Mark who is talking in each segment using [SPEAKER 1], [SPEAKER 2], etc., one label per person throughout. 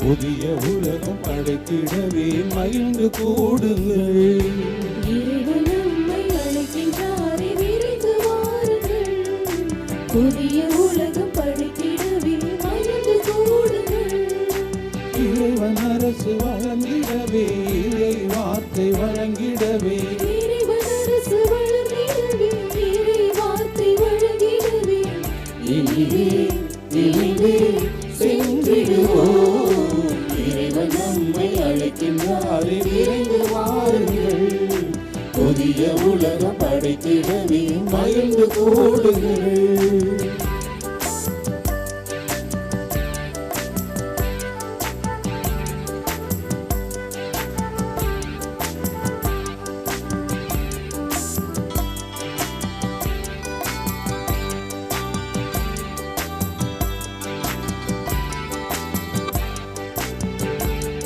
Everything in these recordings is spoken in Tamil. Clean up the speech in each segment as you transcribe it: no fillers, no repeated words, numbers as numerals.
[SPEAKER 1] புதிய உலகம் படைத்திடவே மகிழ்ந்து கூடுங்கள்.
[SPEAKER 2] இறைவன் நம்மை அழைக்கின்றாரே, விரைந்து வாருங்கள். புதிய உலகம் படைத்திடவே மகிழ்ந்து கூடுங்கள்.
[SPEAKER 1] இறைவன் அரசு வழங்கிடவே, இறை வார்த்தை வழங்கிடவே,
[SPEAKER 2] இறைவன் அரசு வளர்ந்திடவே, இறை வார்த்தை வழங்கிடவே, இனிதே இனிதே சென்றிடுவோம். இறைவன் நம்மை அழைக்கின்றாரே, விரைந்து வாருங்கள். புதிய உலகம் படைத்திடவே மகிழ்ந்து கூடுங்கள்.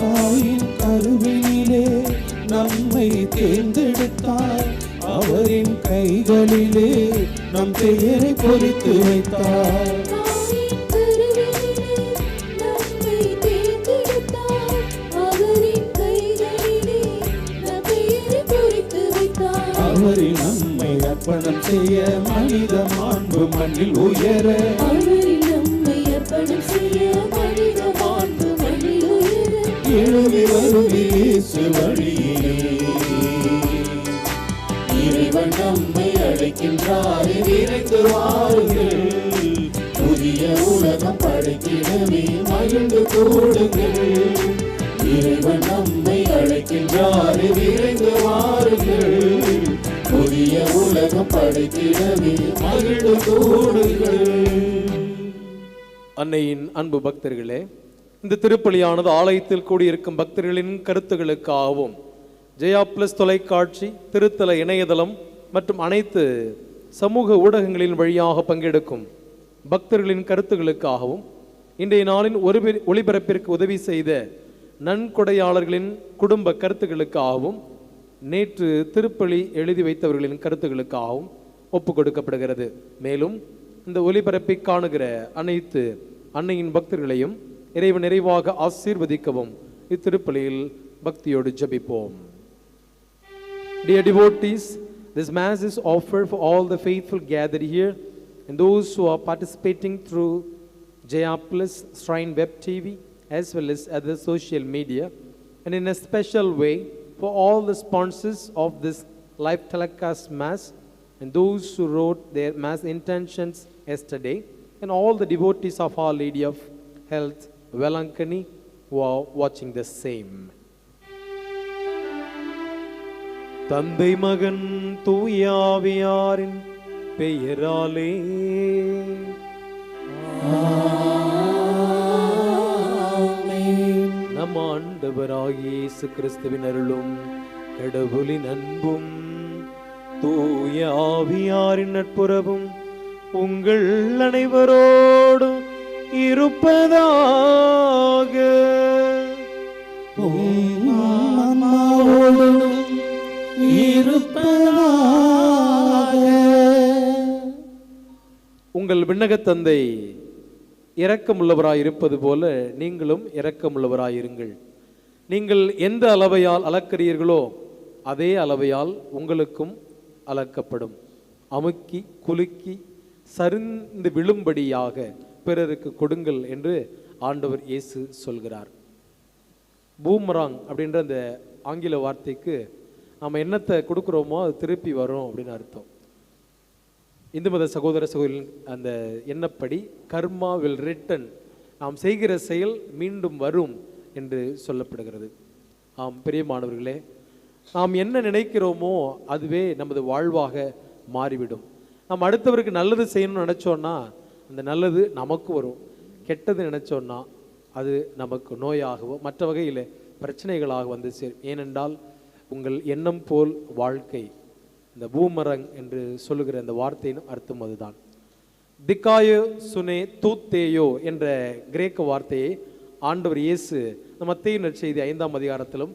[SPEAKER 1] தாயின் கருவினிலே நம்மை தேர்ந்தெடுத்தார், அவரின் கைகளிலே நம் பெயரை பொறித்து வைத்தார்.
[SPEAKER 2] தாயின் கருவினிலே நம்மை தேர்ந்தெடுத்தார், அவரின் கைகளிலே நம் பெயரை பொறித்து வைத்தார்.
[SPEAKER 1] அவரில் நம்மை அர்ப்பணம் செய்ய மனித மாண்பு மண்ணில் உயர,
[SPEAKER 2] அவரில் நம்மை அர்ப்பணம் செய்ய மனித மாண்பு மண்ணில் உயர,
[SPEAKER 1] எழுதி வரும் இயேசு வழியிலே.
[SPEAKER 2] இறைவன் நம்மை அழைக்கின்றாரே, விரைந்து வாருங்கள்.
[SPEAKER 1] புதிய உலகம் படைத்திடவே மகிழ்ந்து கூடுங்கள்.
[SPEAKER 2] இறைவன் நம்மை அழைக்கின்றாரே, விரைந்து வாருங்கள்.
[SPEAKER 1] புதிய உலகம் படைத்திடவே மகிழ்ந்து கூடுங்கள்.
[SPEAKER 3] அன்னையின் அன்பு பக்தர்களே, இந்த திருப்பலியானது ஆலயத்தில் கூடியிருக்கும் பக்தர்களின் கருத்துகளுக்காகவும் ஜெயா பிளஸ் தொலைக்காட்சி, திருத்தல இணையதளம் மற்றும் அனைத்து சமூக ஊடகங்களின் வழியாக பங்கெடுக்கும் பக்தர்களின் கருத்துகளுக்காகவும், இன்றைய நாளின் ஒளிபரப்பிற்கு உதவி செய்த நன்கொடையாளர்களின் குடும்ப கருத்துக்களுக்காகவும், நேற்று திருப்பலி எழுதி வைத்தவர்களின் கருத்துக்களுக்காகவும் ஒப்பு கொடுக்கப்படுகிறது. மேலும் இந்த ஒளிபரப்பை காணுகிற அனைத்து அன்னையின் பக்தர்களையும் இறைவன் நிறைவாக ஆசீர்வதிக்கவும் இத்திருப்பலியில் பக்தியோடு ஜெபிப்போம். Dear devotees, this Mass is offered for all the faithful gathered here and those who are participating through Jaya Plus Shrine Web TV as well as other social media, and in a special way for all the sponsors of this live telecast Mass and those who wrote their Mass intentions yesterday, and all the devotees of Our Lady of Health, Velankani, who are watching the same. தந்தை மகன் தூயாவியாரின் பெயராலே நம் ஆண்டவராகிய இயேசு கிறிஸ்துவின் அருளும் கடவுளின் அன்பும் தூய ஆவியாரின் நட்புறவும் உங்கள் அனைவரோடும் இருப்பதாக. உங்கள் விண்ணக தந்தை இரக்கமுள்ளவராய் இருப்பது போல நீங்களும் இரக்கமுள்ளவராயிருங்கள். நீங்கள் எந்த அளவையால் அளக்கிறீர்களோ அதே அளவையால் உங்களுக்கும் அளக்கப்படும். அமுக்கி குலுக்கி சரிந்து விழும்படியாக பிறருக்கு கொடுங்கள் என்று ஆண்டவர் இயேசு சொல்கிறார். பூமராங் அப்படின்ற அந்த ஆங்கில வார்த்தைக்கு நம்ம என்னத்தை கொடுக்குறோமோ அது திருப்பி வரும் அப்படின்னு அர்த்தம். இந்து மத சகோதர சகோதரின் அந்த எண்ணப்படி கர்மா வில் ரிட்டன், நாம் செய்கிற செயல் மீண்டும் வரும் என்று சொல்லப்படுகிறது. ஆம் பிரியமானவர்களே, நாம் என்ன நினைக்கிறோமோ அதுவே நமது வாழ்வாக மாறிவிடும். நாம் அடுத்தவருக்கு நல்லது செய்யணும்னு நினச்சோன்னா அந்த நல்லது நமக்கு வரும். கெட்டது நினச்சோன்னா அது நமக்கு நோயாகவோ மற்ற வகையில் பிரச்சனைகளாக வந்து சேரும். ஏனென்றால் உங்கள் எண்ணம் போல் வாழ்க்கை. இந்த பூமரங் என்று சொல்லுகிற அந்த வார்த்தையின் அர்த்தம் அதுதான். திக்காயோ சுனே தூத்தேயோ என்ற கிரேக்க வார்த்தையை ஆண்டவர் இயேசு மத்தேயு நற்செய்தி 5ஆம் அதிகாரத்திலும்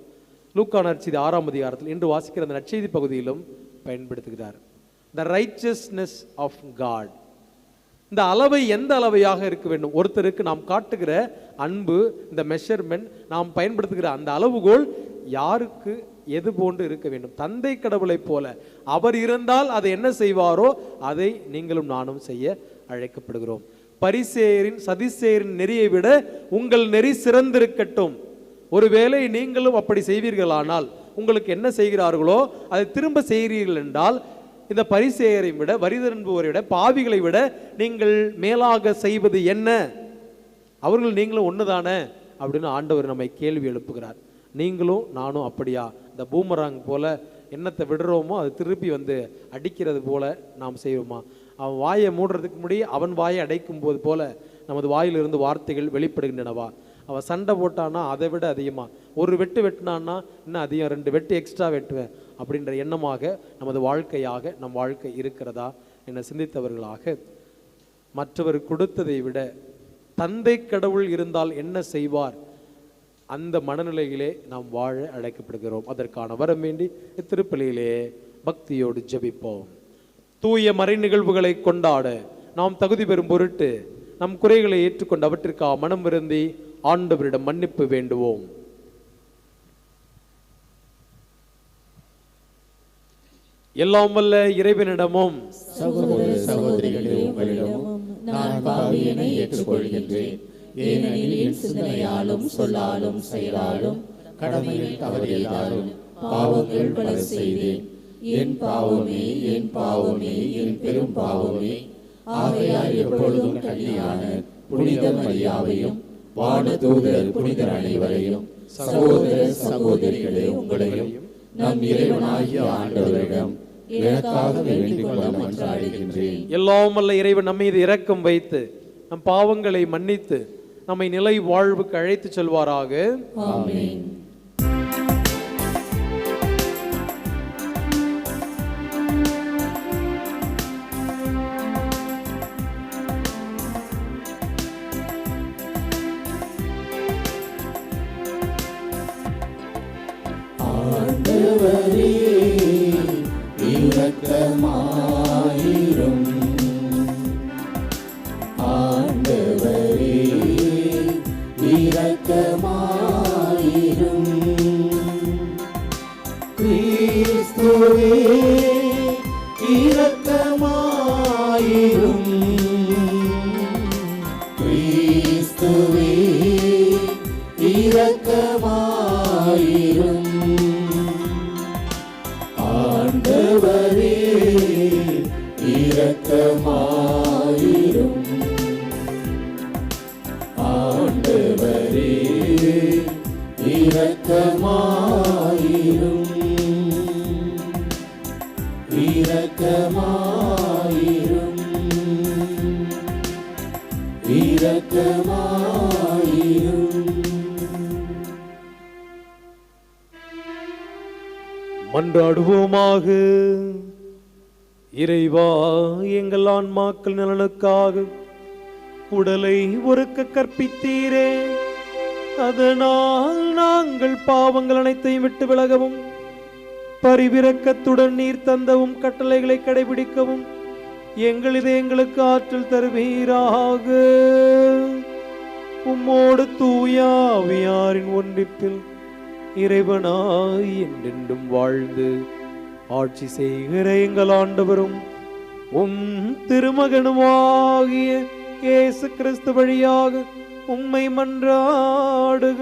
[SPEAKER 3] லூக்கா நற்செய்தி 6ஆம் அதிகாரத்திலும் இன்று வாசிக்கிற அந்த நற்செய்தி பகுதியிலும் பயன்படுத்துகிறார். The righteousness of God. இந்த அளவை எந்த அளவையாக இருக்க வேண்டும்? ஒருத்தருக்கு நாம் காட்டுகிற அன்பு, இந்த மெஷர்மெண்ட், நாம் பயன்படுத்துகிற அந்த அளவுகோல் யாருக்கு எது போன்று இருக்க வேண்டும்? தந்தை கடவுளை போல அவர் இருந்தால் அதை என்ன செய்வாரோ அதை நீங்களும் நானும் செய்ய அழைக்கப்படுகிறோம். பரிசேயரின் சதிசேயரின் நெறியை விட உங்கள் நெறி சிறந்திருக்கட்டும். ஒருவேளை நீங்களும் அப்படி செய்வீர்களானால், உங்களுக்கு என்ன செய்கிறார்களோ அதை திரும்ப செய்கிறீர்கள் என்றால், இந்த பரிசேயரை விட, வரி திரும்புவோரை விட, பாவிகளை விட நீங்கள் மேலாக செய்வது என்ன? அவர்கள் நீங்களும் ஒண்ணுதானே அப்படின்னு ஆண்டவர் நம்மை கேள்வி எழுப்புகிறார். நீங்களும் நானும் அப்படியா? இந்த பூமராங் போல என்னத்தை விடுறோமோ அது திருப்பி வந்து அடிக்கிறது போல நாம் செய்வோமா? அவன் வாயை மூடுறதுக்கு முன்னாடி அவன் வாயை அடைக்கும் போது போல நமது வாயிலிருந்து வார்த்தைகள் வெளிப்படுகின்றனவா? அவன் சண்டை போட்டான்னா அதை விட அதிகமாக, ஒரு வெட்டு வெட்டினான்னா இன்னும் அதிகம் 2 வெட்டு எக்ஸ்ட்ரா வெட்டுவேன் அப்படின்ற எண்ணமாக நமது வாழ்க்கையாக நம் வாழ்க்கை இருக்கிறதா என சிந்தித்தவர்களாக, மற்றவர் கொடுத்ததை விட தந்தை கடவுள் இருந்தால் என்ன செய்வார், அந்த மனநிலையிலே நாம் வாழ அழைக்கப்படுகிறோம். அதற்கான வரம் வேண்டி இத்திருப்பலியிலே பக்தியோடு ஜெபிப்போம். தூய மறை நிகழ்வுகளை கொண்டாட நாம் தகுதி பெறும் பொருட்டு நம் குறைகளை ஏற்றுக்கொண்டு அவற்றிற்காக மனம் விருந்தி ஆண்டவரிடம் மன்னிப்பு வேண்டுவோம். எல்லாம் வல்ல இறைவனிடமும்
[SPEAKER 1] சகோதர சகோதரிகளே, உங்களிடமும் நான் பாவியனை ஏற்றுக்கொள்கின்றேன். ஏனெனில் என் சிந்தனையாலும் சொல்லாலும் செயலாலும் கடமையில் தவறியதாலும் பாவங்கள் பல செய்தேன். என் பாவமே, என் பாவமே, என் பெரும் பாவமே. ஆகையால் எப்பொழுதும் கன்னியான புனித மரியாவையும் வானதூதர் புனிதர் அனைவரையும், சகோதர சகோதரிகளே உங்களையும் நம் இறைவனாகிய ஆண்டவரிடம் எனக்காக வேண்டிக் கொள்ள மன்றாடுகின்றேன்.
[SPEAKER 3] எல்லாம் வல்ல இறைவன் நம் மீது இரக்கம் வைத்து நம் பாவங்களை மன்னித்து நம்மை நிலை வாழ்வுக்கு அழைத்து செல்வாராக.
[SPEAKER 1] ஆமென். ஆண்டவரே இரக்கமாயிரும். ஆண்டவரே இரக்கமாயிரும். கிறிஸ்துவே இரக்கமாயிரும். கிறிஸ்துவே இரக்கமாயிரும். ஆண்டவரே இரக்கமாயிரும். ஆண்டவரே இரக்கமாயிரும். இரக்கமாயிரும். இரக்கமாயிரும்.
[SPEAKER 3] மன்றாடுவோமாக. இறைவா, எங்கள் ஆன்மாக்கள் நலனுக்காக உடலை ஒருக்க கற்பித்தீரே. அதனால் நாங்கள் பாவங்கள் அனைத்தையும் விட்டு விலகவும் பரிவிரக்கத்துடன் நீர் தந்தவும் கட்டளைகளை கடைபிடிக்கவும் எங்களிது எங்களுக்கு ஆற்றல் தருவீராக. உம்மோடு தூய ஆவியாரின் ஒன்றிப்பில் இறைவனாய் என்றென்றும் வாழ்ந்து ஆட்சி செய்கிற எங்கள் ஆண்டவரும் உம் திருமகனுமாகிய இயேசு கிறிஸ்து வழியாக உம்மை மன்றாடுகின்றோம்.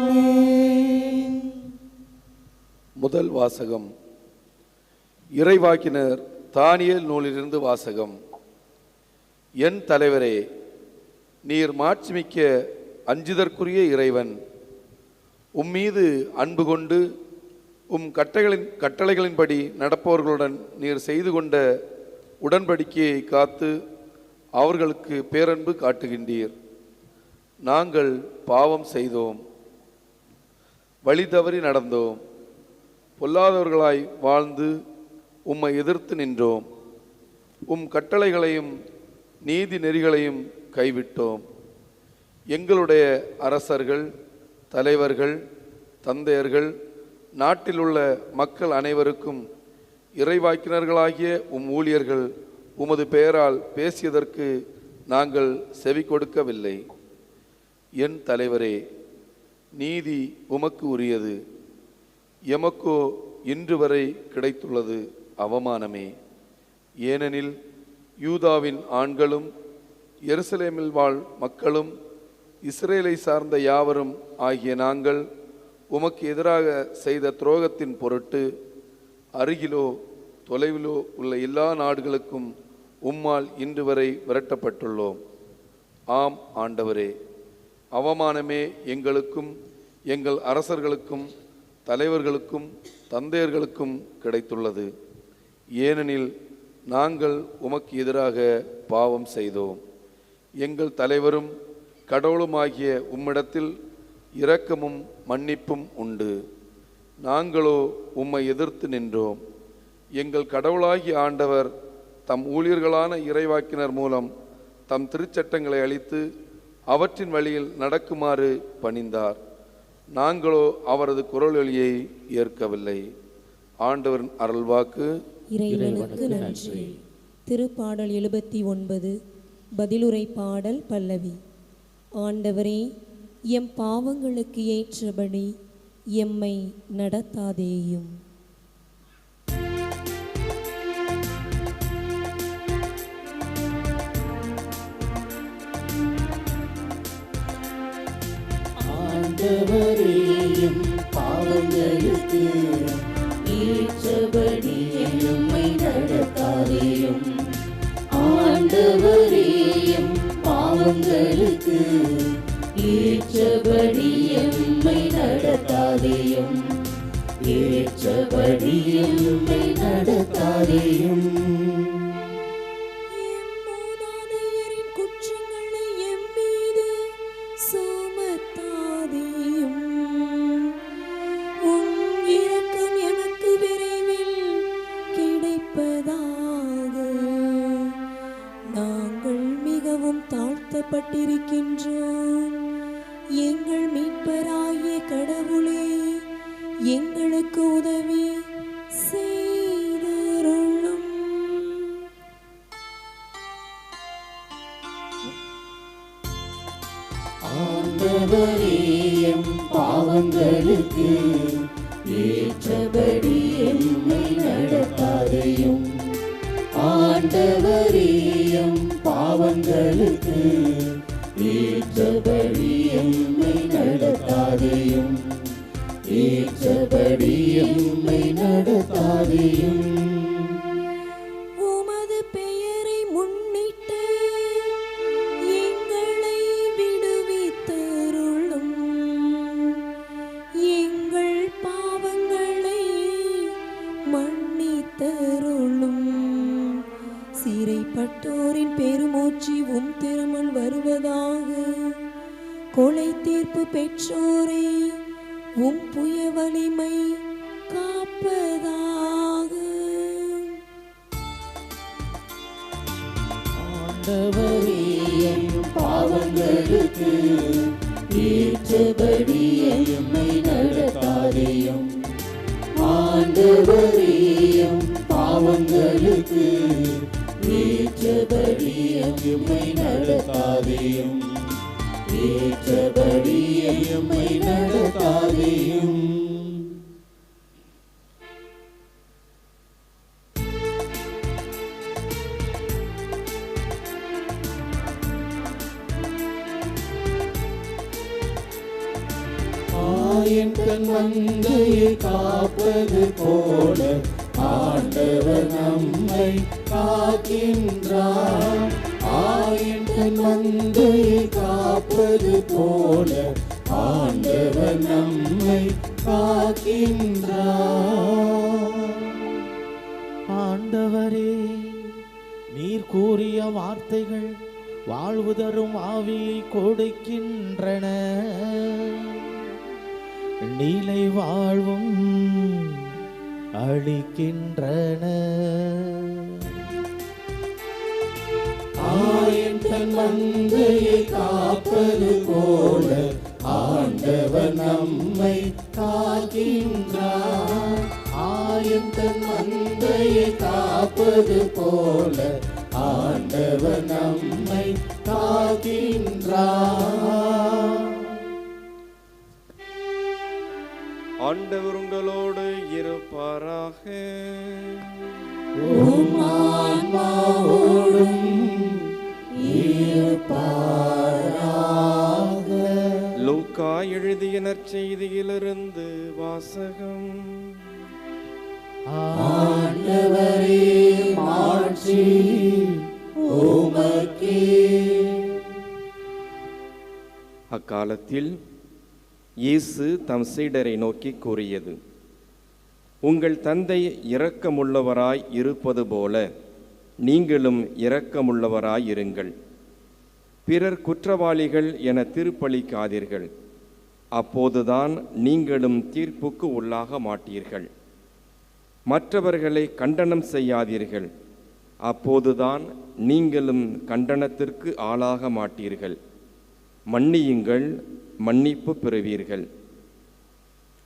[SPEAKER 1] ஆமென்.
[SPEAKER 4] முதல் வாசகம். இறைவாக்கினர் தானியேல் நூலிலிருந்து வாசகம். என் தலைவரே, நீர் மாட்சிமிக்க அஞ்சுதற்குரிய இறைவன். உம்மீது அன்பு கொண்டு உம் கட்டளைகளின்படி நடப்பவர்களுடன் நீர் செய்து கொண்ட உடன்படிக்கையை காத்து அவர்களுக்கு பேரன்பு காட்டுகின்றீர். நாங்கள் பாவம் செய்தோம், வழி தவறி நடந்தோம், பொல்லாதவர்களாய் வாழ்ந்து உம்மை எதிர்த்து நின்றோம். உம் கட்டளைகளையும் நீதி நெறிகளையும் கைவிட்டோம். எங்களுடைய அரசர்கள், தலைவர்கள், தந்தையர்கள், நாட்டில் உள்ள மக்கள் அனைவருக்கும் இறைவாக்கினர்களாகிய உம் ஊழியர்கள் உமது பெயரால் பேசியதற்கு நாங்கள் செவி கொடுக்கவில்லை. என் தலைவரே, நீதி உமக்கு உரியது. எமக்கோ இன்று வரை கிடைத்துள்ளது அவமானமே. ஏனெனில் யூதாவின் ஆண்களும் எருசலேமில் வாழ் மக்களும் இஸ்ரேலை சார்ந்த யாவரும் ஆகிய நாங்கள் உமக்கு எதிராக செய்த துரோகத்தின் பொருட்டு அருகிலோ தொலைவிலோ உள்ள எல்லா நாடுகளுக்கும் உம்மால் இன்று வரை விரட்டப்பட்டுள்ளோம். ஆம் ஆண்டவரே, அவமானமே எங்களுக்கும் எங்கள் அரசர்களுக்கும் தலைவர்களுக்கும் தந்தையர்களுக்கும் கிடைத்துள்ளது. ஏனெனில் நாங்கள் உமக்கு எதிராக பாவம் செய்தோம். எங்கள் தலைவரும் கடவுளுமாகிய உம்மிடத்தில் இரக்கமும் மன்னிப்பும் உண்டு. நாங்களோ உம்மை எதிர்த்து நின்றோம். எங்கள் கடவுளாகிய ஆண்டவர் தம் ஊழியர்களான இறைவாக்கினர் மூலம் தம் திருச்சட்டங்களை அளித்து அவற்றின் வழியில் நடக்குமாறு பணிந்தார். நாங்களோ அவரது குரலொலியை ஏற்கவில்லை. ஆண்டவரின் அருள்வாக்கு.
[SPEAKER 2] இறைவனுக்கு நன்றி. திருப்பாடல் 79 பதிலுரை பாடல் பல்லவி. ஆண்டவரே, எம் பாவங்களுக்கு ஏற்றபடி எம்மை நடத்தாதேயும்.
[SPEAKER 1] ஆண்டவரே, எம் பாவங்களுக்கு ஏற்றபடி எம்மை நடத்தாதேயும். ஆண்டவரே, எம் பாவங்களுக்கு ஏற்றபடி எம்மை நடத்தாதேயும். ஏற்றபடி எம்மை நடத்தாதேயும்.
[SPEAKER 2] மூதாதையரின் குற்றங்களை எம் மீது சுமத்தாதேயும். உம் இரக்கம் எமக்கு விரைவில் கிடைப்பதாக. நாங்கள் மிகவும் தாழ்த்தப்பட்டிருக்கின்றோம். எங்கள் மீட்பராகிய கடவுளே, எங்களுக்கு உதவி செய்தருளும்.
[SPEAKER 1] ஆண்டவரே, எம் பாவங்களுக்கு ஏற்றபடி எம்மை நடத்தாதேயும். ஆண்டவரே, எம் பாவங்களுக்கு ஏற்றபடி எம்மை நடத்தாதேயும். ஏற்றபடி எம்மை நடத்தாதேயும்.
[SPEAKER 2] உமது பெயரை முன்னிட்டு எங்களை விடுவித்தருளும். எங்கள் பாவங்களை மன்னித்தருளும். சிறைப்பட்டோரின் பெருமூச்சு உம் திருமுன் வருவதாக. கொலை தீர்ப்பு பெற்றோரை உம் புய வலிமை காப்பதாக.
[SPEAKER 1] ஆண்டவரே, எம் பாவங்களுக்கு ஏற்றபடி எம்மை நடத்தாதேயும். ஆண்டவரே, எம் பாவங்களுக்கு ஏற்றபடி எம்மை நடத்தாதேயும். ஏற்றபடி எம்மை நடத்தாதேயும். ஆயன் தன் மந்தையை காப்பது போல ஆண்டவர் நம்மை காக்கின்றார். ஆயன் தன் மந்தையை காப்பது போல ஆண்டவர் நம்மை காக்கின்றார்.
[SPEAKER 5] ஆண்டவரே, நீர் கூறிய வார்த்தைகள் வாழ்வு தரும் ஆவியை கொடுக்கின்றன. நீலை வாழ்வும் அளிக்கின்றன.
[SPEAKER 1] ஆயன் தன் மந்தையை காப்பது போல ஆண்டவர் நம்மை காக்கின்றார்.
[SPEAKER 5] தாயும் தன் மந்தையை காப்பது போல ஆண்டவர் நம்மை காக்கின்றார்.
[SPEAKER 6] ஆண்டவர் உங்களோடு இருப்பாராக.
[SPEAKER 5] உம் ஆன்மாவோடும் இருப்பாராக.
[SPEAKER 6] லூக்கா எழுதிய நற்செய்தியிலிருந்து வாசகம்.
[SPEAKER 5] ஆண்டவரே மாட்சி உமக்கே.
[SPEAKER 6] அக்காலத்தில் இயேசு தம் சீடரை நோக்கி கூறியது, உங்கள் தந்தை இரக்கமுள்ளவராய் இருப்பது போல நீங்களும் இரக்கமுள்ளவராய் இருங்கள். பிறர் குற்றவாளிகள் என தீர்ப்பளிக்காதீர்கள், அப்போதுதான் நீங்களும் தீர்ப்புக்கு உள்ளாக மாட்டீர்கள். மற்றவர்களை கண்டனம் செய்யாதீர்கள், அப்போதுதான் நீங்களும் கண்டனத்திற்கு ஆளாக மாட்டீர்கள். மன்னியுங்கள், மன்னிப்பு பெறுவீர்கள்.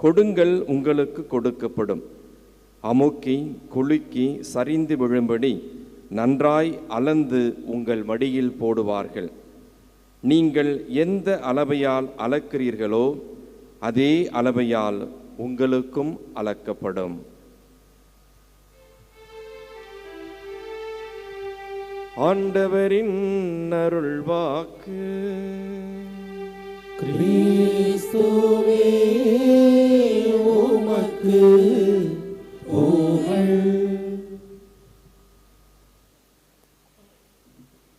[SPEAKER 6] கொடுங்கள், உங்களுக்கு கொடுக்கப்படும். அமுக்கி குலுக்கி சரிந்து விழும்படி நன்றாய் அளந்து உங்கள் மடியில் போடுவார்கள். நீங்கள் எந்த அளவையால் அளக்கிறீர்களோ அதே அளவையால் உங்களுக்கும் அளக்கப்படும். ஆண்டவரின் அருள்வாக்கு.
[SPEAKER 5] கிறிஸ்துவே உமக்கு புகழ்.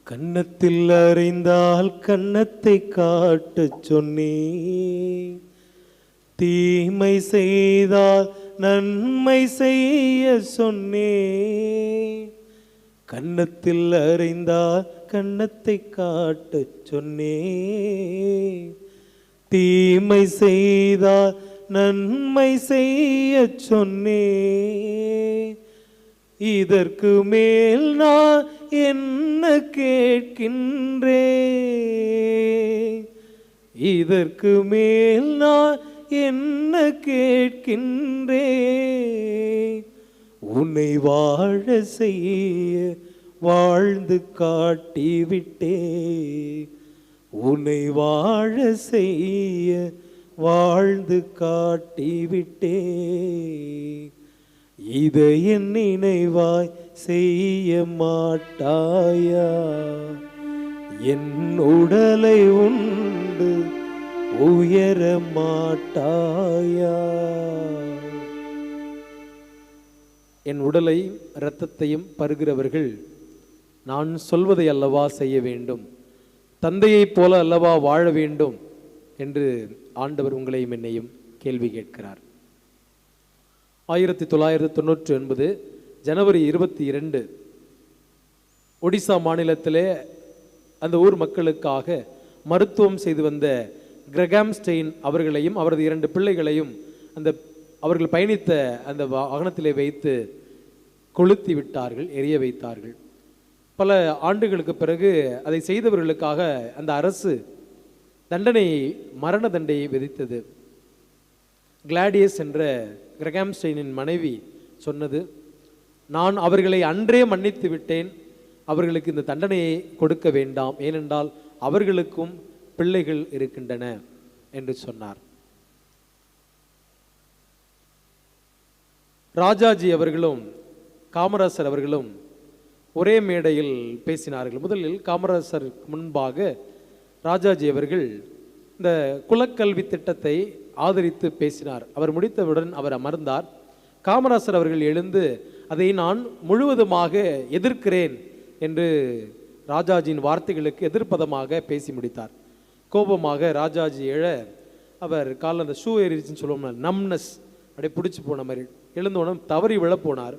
[SPEAKER 1] கன்னத்தில் அறிந்தால் கன்னத்தை காட்டச் சொன்னே, தீமை செய்தால் நன்மை செய்ய சொன்னே. கன்னத்தில் அறிந்தால் கன்னத்தை காட்டச் சொன்னே, தீமை செய்தால் நன்மை செய்ய சொன்னே. இதற்கு மேல் நான் என்ன கேட்கின்றேன்? இதற்கு மேல் நான் என்ன கேட்கின்றேன்? உன்னை வாழ செய்ய வாழ்ந்து காட்டிவிட்டே, உன்னை வாழ செய்ய வாழ்ந்து காட்டிவிட்டே. இதை என் நினைவாய் செய்ய மாட்டாயா? என் உடலை உண்டு உயர மாட்டாயா?
[SPEAKER 3] என் உடலை இரத்தத்தையும் பருகிறவர்கள் நான் சொல்வதை அல்லவா செய்ய வேண்டும், தந்தையைப் போல அல்லவா வாழ வேண்டும் என்று ஆண்டவர் உங்களையும் என்னையும் கேள்வி கேட்கிறார். 1999 ஜனவரி 22 ஒடிசா மாநிலத்திலே அந்த ஊர் மக்களுக்காக மருத்துவம் செய்து வந்த கிரகாம் ஸ்டெயின் அவர்களையும் அவரது 2 பிள்ளைகளையும் அவர்கள் பயணித்த அந்த வாகனத்திலே வைத்து கொளுத்தி விட்டார்கள், எரிய வைத்தார்கள். பல ஆண்டுகளுக்கு பிறகு அதை செய்தவர்களுக்காக அந்த அரசு மரண தண்டையை விதித்தது. கிளாடியஸ் என்ற கிரகாம் ஸ்டெயினின் மனைவி சொன்னது, நான் அவர்களை அன்றே மன்னித்து விட்டேன், அவர்களுக்கு இந்த தண்டனையை கொடுக்க வேண்டாம், ஏனென்றால் அவர்களுக்கும் பிள்ளைகள் இருக்கின்றன என்று சொன்னார். ராஜாஜி அவர்களும் காமராசர் அவர்களும் ஒரே மேடையில் பேசினார்கள். முதலில் காமராசர் முன்பாக ராஜாஜி அவர்கள் இந்த குலக்கல்வி திட்டத்தை ஆதரித்து பேசினார். அவர் முடித்தவுடன் அவர் அமர்ந்தார். காமராசர் அவர்கள் எழுந்து அதை நான் முழுவதுமாக எதிர்க்கிறேன் என்று ராஜாஜியின் வார்த்தைகளுக்கு எதிர்ப்பதமாக பேசி முடித்தார். கோபமாக ராஜாஜி எழ அவர் காலில் அந்த ஷூ ஏறிச்சுன்னு சொல்லுவோம்னா நம்னஸ் அப்படியே பிடிச்சி போன மாதிரி எழுந்தோடனே தவறி விழப்போனார்.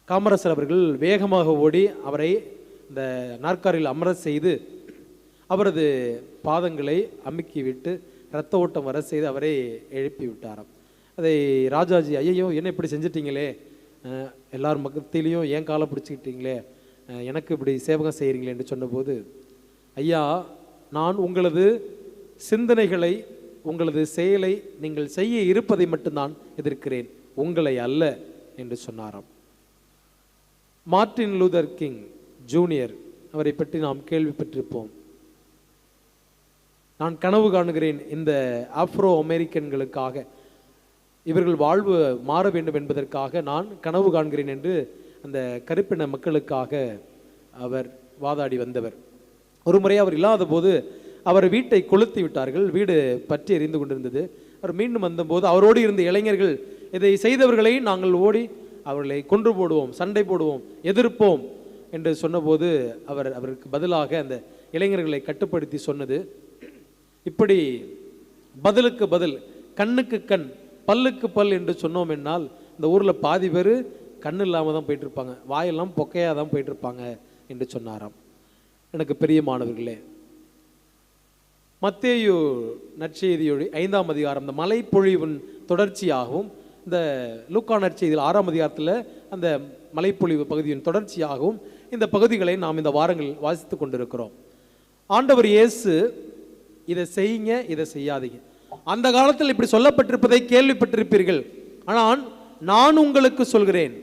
[SPEAKER 3] காமராசர் அவர்கள் வேகமாக ஓடி அவரை இந்த நாற்காலியில் அமர செய்து அவரது பாதங்களை அமுக்கி விட்டு இரத்த ஓட்டம் வர செய்து அவரை எழுப்பி விட்டாராம். அதை ராஜாஜி ஐயோ என்ன இப்படி செஞ்சிட்டீங்களே, எல்லாரும் மத்தியிலையும் ஏன் காலை பிடிச்சிக்கிட்டீங்களே, எனக்கு இப்படி சேவகம் செய்கிறீங்களே என்று சொன்னபோது, ஐயா நான் உங்களது சிந்தனைகளை உங்களது செயலை நீங்கள் செய்ய இருப்பதை மட்டும்தான் எதிர்க்கிறேன், உங்களை அல்ல என்று சொன்னாராம். மார்ட்டின் லூதர் கிங் ஜூனியர், அவரை பற்றி நாம் கேள்விப்பட்டிருப்போம். நான் கனவு காணுகிறேன் இந்த ஆப்ரோ அமெரிக்கன்களுக்காக, இவர்கள் வாழ்வு மாற வேண்டும் என்பதற்காக நான் கனவு காண்கிறேன் என்று அந்த கருப்பின மக்களுக்காக அவர் வாதாடி வந்தவர். ஒரு முறை அவர் இல்லாத போது அவர் வீட்டை கொளுத்தி விட்டார்கள். வீடு பற்றி எரிந்து கொண்டிருந்தது. அவர் மீண்டும் வந்தபோது அவரோடு இருந்த இளைஞர்கள், இதை செய்தவர்களை நாங்கள் ஓடி அவர்களை கொன்று போடுவோம், சண்டை போடுவோம், எதிர்ப்போம் என்று சொன்னபோது அவருக்கு பதிலாக அந்த இளைஞர்களை கட்டுப்படுத்தி சொன்னது, இப்படி பதிலுக்கு பதில், கண்ணுக்கு கண், பல்லுக்கு பல் என்று சொன்னோம் என்னால் இந்த ஊரில் பாதி பேர் கண் இல்லாமல் தான் போயிட்டு இருப்பாங்க, வாயெல்லாம் பொக்கையாக தான் போயிட்டு இருப்பாங்க என்று சொன்னாராம். எனக்கு பிரியமானவர்களே, மத்தேயு நற்செய்தியோடு 5ஆம் அதிகாரம் இந்த மலைப்பொழிவின் தொடர்ச்சியாகவும், இந்த லூக்கா நற்செய்தியில் 6ஆம் அதிகாரத்தில் அந்த மலைப்பொழிவு பகுதியின் தொடர்ச்சியாகவும் இந்த பகுதிகளை நாம் இந்த வாரங்களில் வாசித்து கொண்டிருக்கிறோம். ஆண்டவர் இயேசு இதை செய்யுங்க, இதை செய்யாதீங்க, அந்த காலத்தில் இப்படி சொல்லப்பட்டிருப்பதை கேள்விப்பட்டிருப்பீர்கள், ஆனால் நான் உங்களுக்கு சொல்கிறேன்,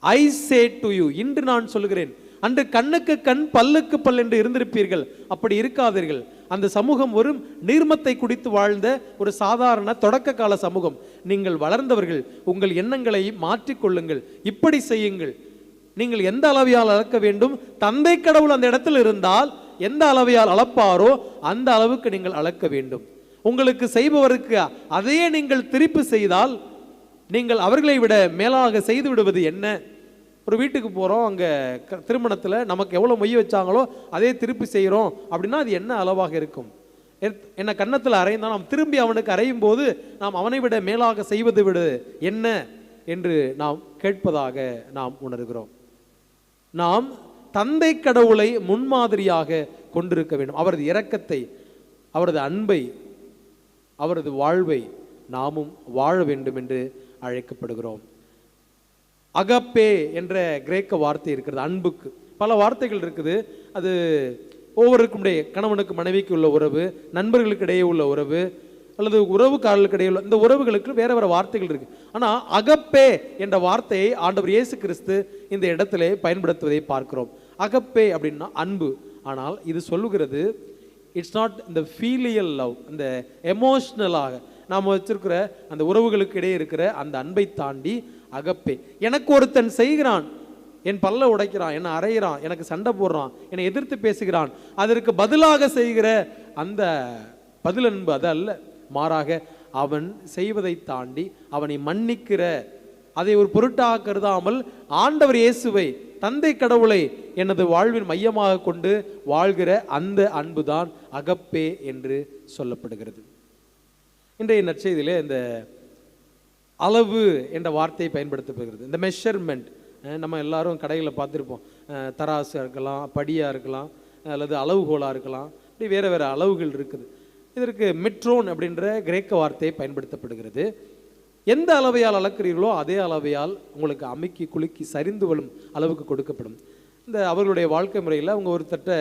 [SPEAKER 3] ஐ சே டு யூ, இன்று நான் சொல்கிறேன். அன்று கண்ணுக்கு கண் பல்லுக்கு பல் என்று இருந்திருப்பீர்கள், அப்படி இருக்காதீர்கள். அந்த சமூகம் ஒரு நீர்மத்தை குடித்து வாழ்ந்த ஒரு சாதாரண தொடக்க கால சமூகம். நீங்கள் வளர்ந்தவர்கள், உங்கள் எண்ணங்களை மாற்றிக்கொள்ளுங்கள், இப்படி செய்யுங்கள். நீங்கள் எந்த அளவையால் அளக்க வேண்டும், தந்தை கடவுள் அந்த இடத்தில் இருந்தால் எந்த அளவையால் அளப்பாரோ அந்த அளவுக்கு நீங்கள் அளக்க வேண்டும். உங்களுக்கு செய்பவருக்கு அதையே நீங்கள் திருப்பி செய்தால் நீங்கள் அவர்களை விட மேலாக செய்து விடுவது என்ன? ஒரு வீட்டுக்கு போகிறோம், அங்கே திருமணத்தில் நமக்கு எவ்வளோ மொய் வச்சாங்களோ அதே திருப்பி செய்கிறோம் அப்படின்னா அது என்ன அளவாக இருக்கும்? என்ன கன்னத்தில் அறைந்தால் நாம் திரும்பி அவனுக்கு அறையும் போது நாம் அவனை விட மேலாக செய்வது விட என்ன என்று நாம் கேட்பதாக நாம் உணர்கிறோம். நாம் தந்தை கடவுளை முன்மாதிரியாக கொண்டிருக்க வேண்டும். அவரது இரக்கத்தை, அவரது அன்பை, அவரது வாழ்வை நாமும் வாழ வேண்டும் என்று அழைக்கப்படுகிறோம். அகப்பே என்ற கிரேக்க வார்த்தை இருக்கிறது. அன்புக்கு பல வார்த்தைகள் இருக்குது. அது ஒவ்வொருக்குடைய கணவனுக்கு மனைவிக்கு உள்ள உறவு, நண்பர்களுக்கு இடையே உள்ள உறவு, அல்லது உறவுக்காரர்களுக்கு இடையே உள்ள இந்த உறவுகளுக்கு வேற வேற வார்த்தைகள் இருக்கு. ஆனால் அகப்பே என்ற வார்த்தையை ஆண்டவர் இயேசு கிறிஸ்து இந்த இடத்திலே பயன்படுத்துவதை பார்க்கிறோம். அகப்பே அப்படின்னா அன்பு. ஆனால் இது சொல்லுகிறது, இட்ஸ் நாட் இந்த ஃபீலியல் லவ், இந்த எமோஷ்னலாக நாம் வச்சிருக்கிற அந்த உறவுகளுக்கு இடையே இருக்கிற அந்த அன்பை தாண்டி அகப்பே. எனக்கு ஒருத்தன் செய்கிறான், என் பல்ல உடைக்கிறான், என்னை அறையிறான், எனக்கு சண்டை போடுறான், என்னை எதிர்த்து பேசுகிறான், அதற்கு பதிலாக செய்கிற அந்த பதில் அன்பு அது அல்ல. மாறாக அவன் செய்வதை தாண்டி அவனை மன்னிக்கிற, அதை ஒரு பொருட்டாக கருதாமல் ஆண்டவர் இயேசுவை, தந்தை கடவுளை எனது வாழ்வின் மையமாக கொண்டு வாழ்கிற அந்த அன்புதான் அகப்பே என்று சொல்லப்படுகிறது. இன்றைய நற்செய்தியிலே இந்த அளவு என்ற வார்த்தையை பயன்படுத்தப்படுகிறது. இந்த மெஷர்மெண்ட், நம்ம எல்லாரும் கடைகளில் பார்த்துருப்போம். தராசாக இருக்கலாம், படியாக இருக்கலாம், அல்லது அளவுகோலாக இருக்கலாம், இப்படி வேறு வேறு அளவுகள் இருக்குது. இதற்கு மெட்ரோன் அப்படின்ற கிரேக்க வார்த்தையை பயன்படுத்தப்படுகிறது. எந்த அளவையால் அளக்கிறீர்களோ அதே அளவையால் உங்களுக்கு அமுக்கி குலுக்கி சரிந்து விழும் அளவுக்கு கொடுக்கப்படும். இந்த அவர்களுடைய வாழ்க்கை முறையில் அவங்க ஒருத்தட்ட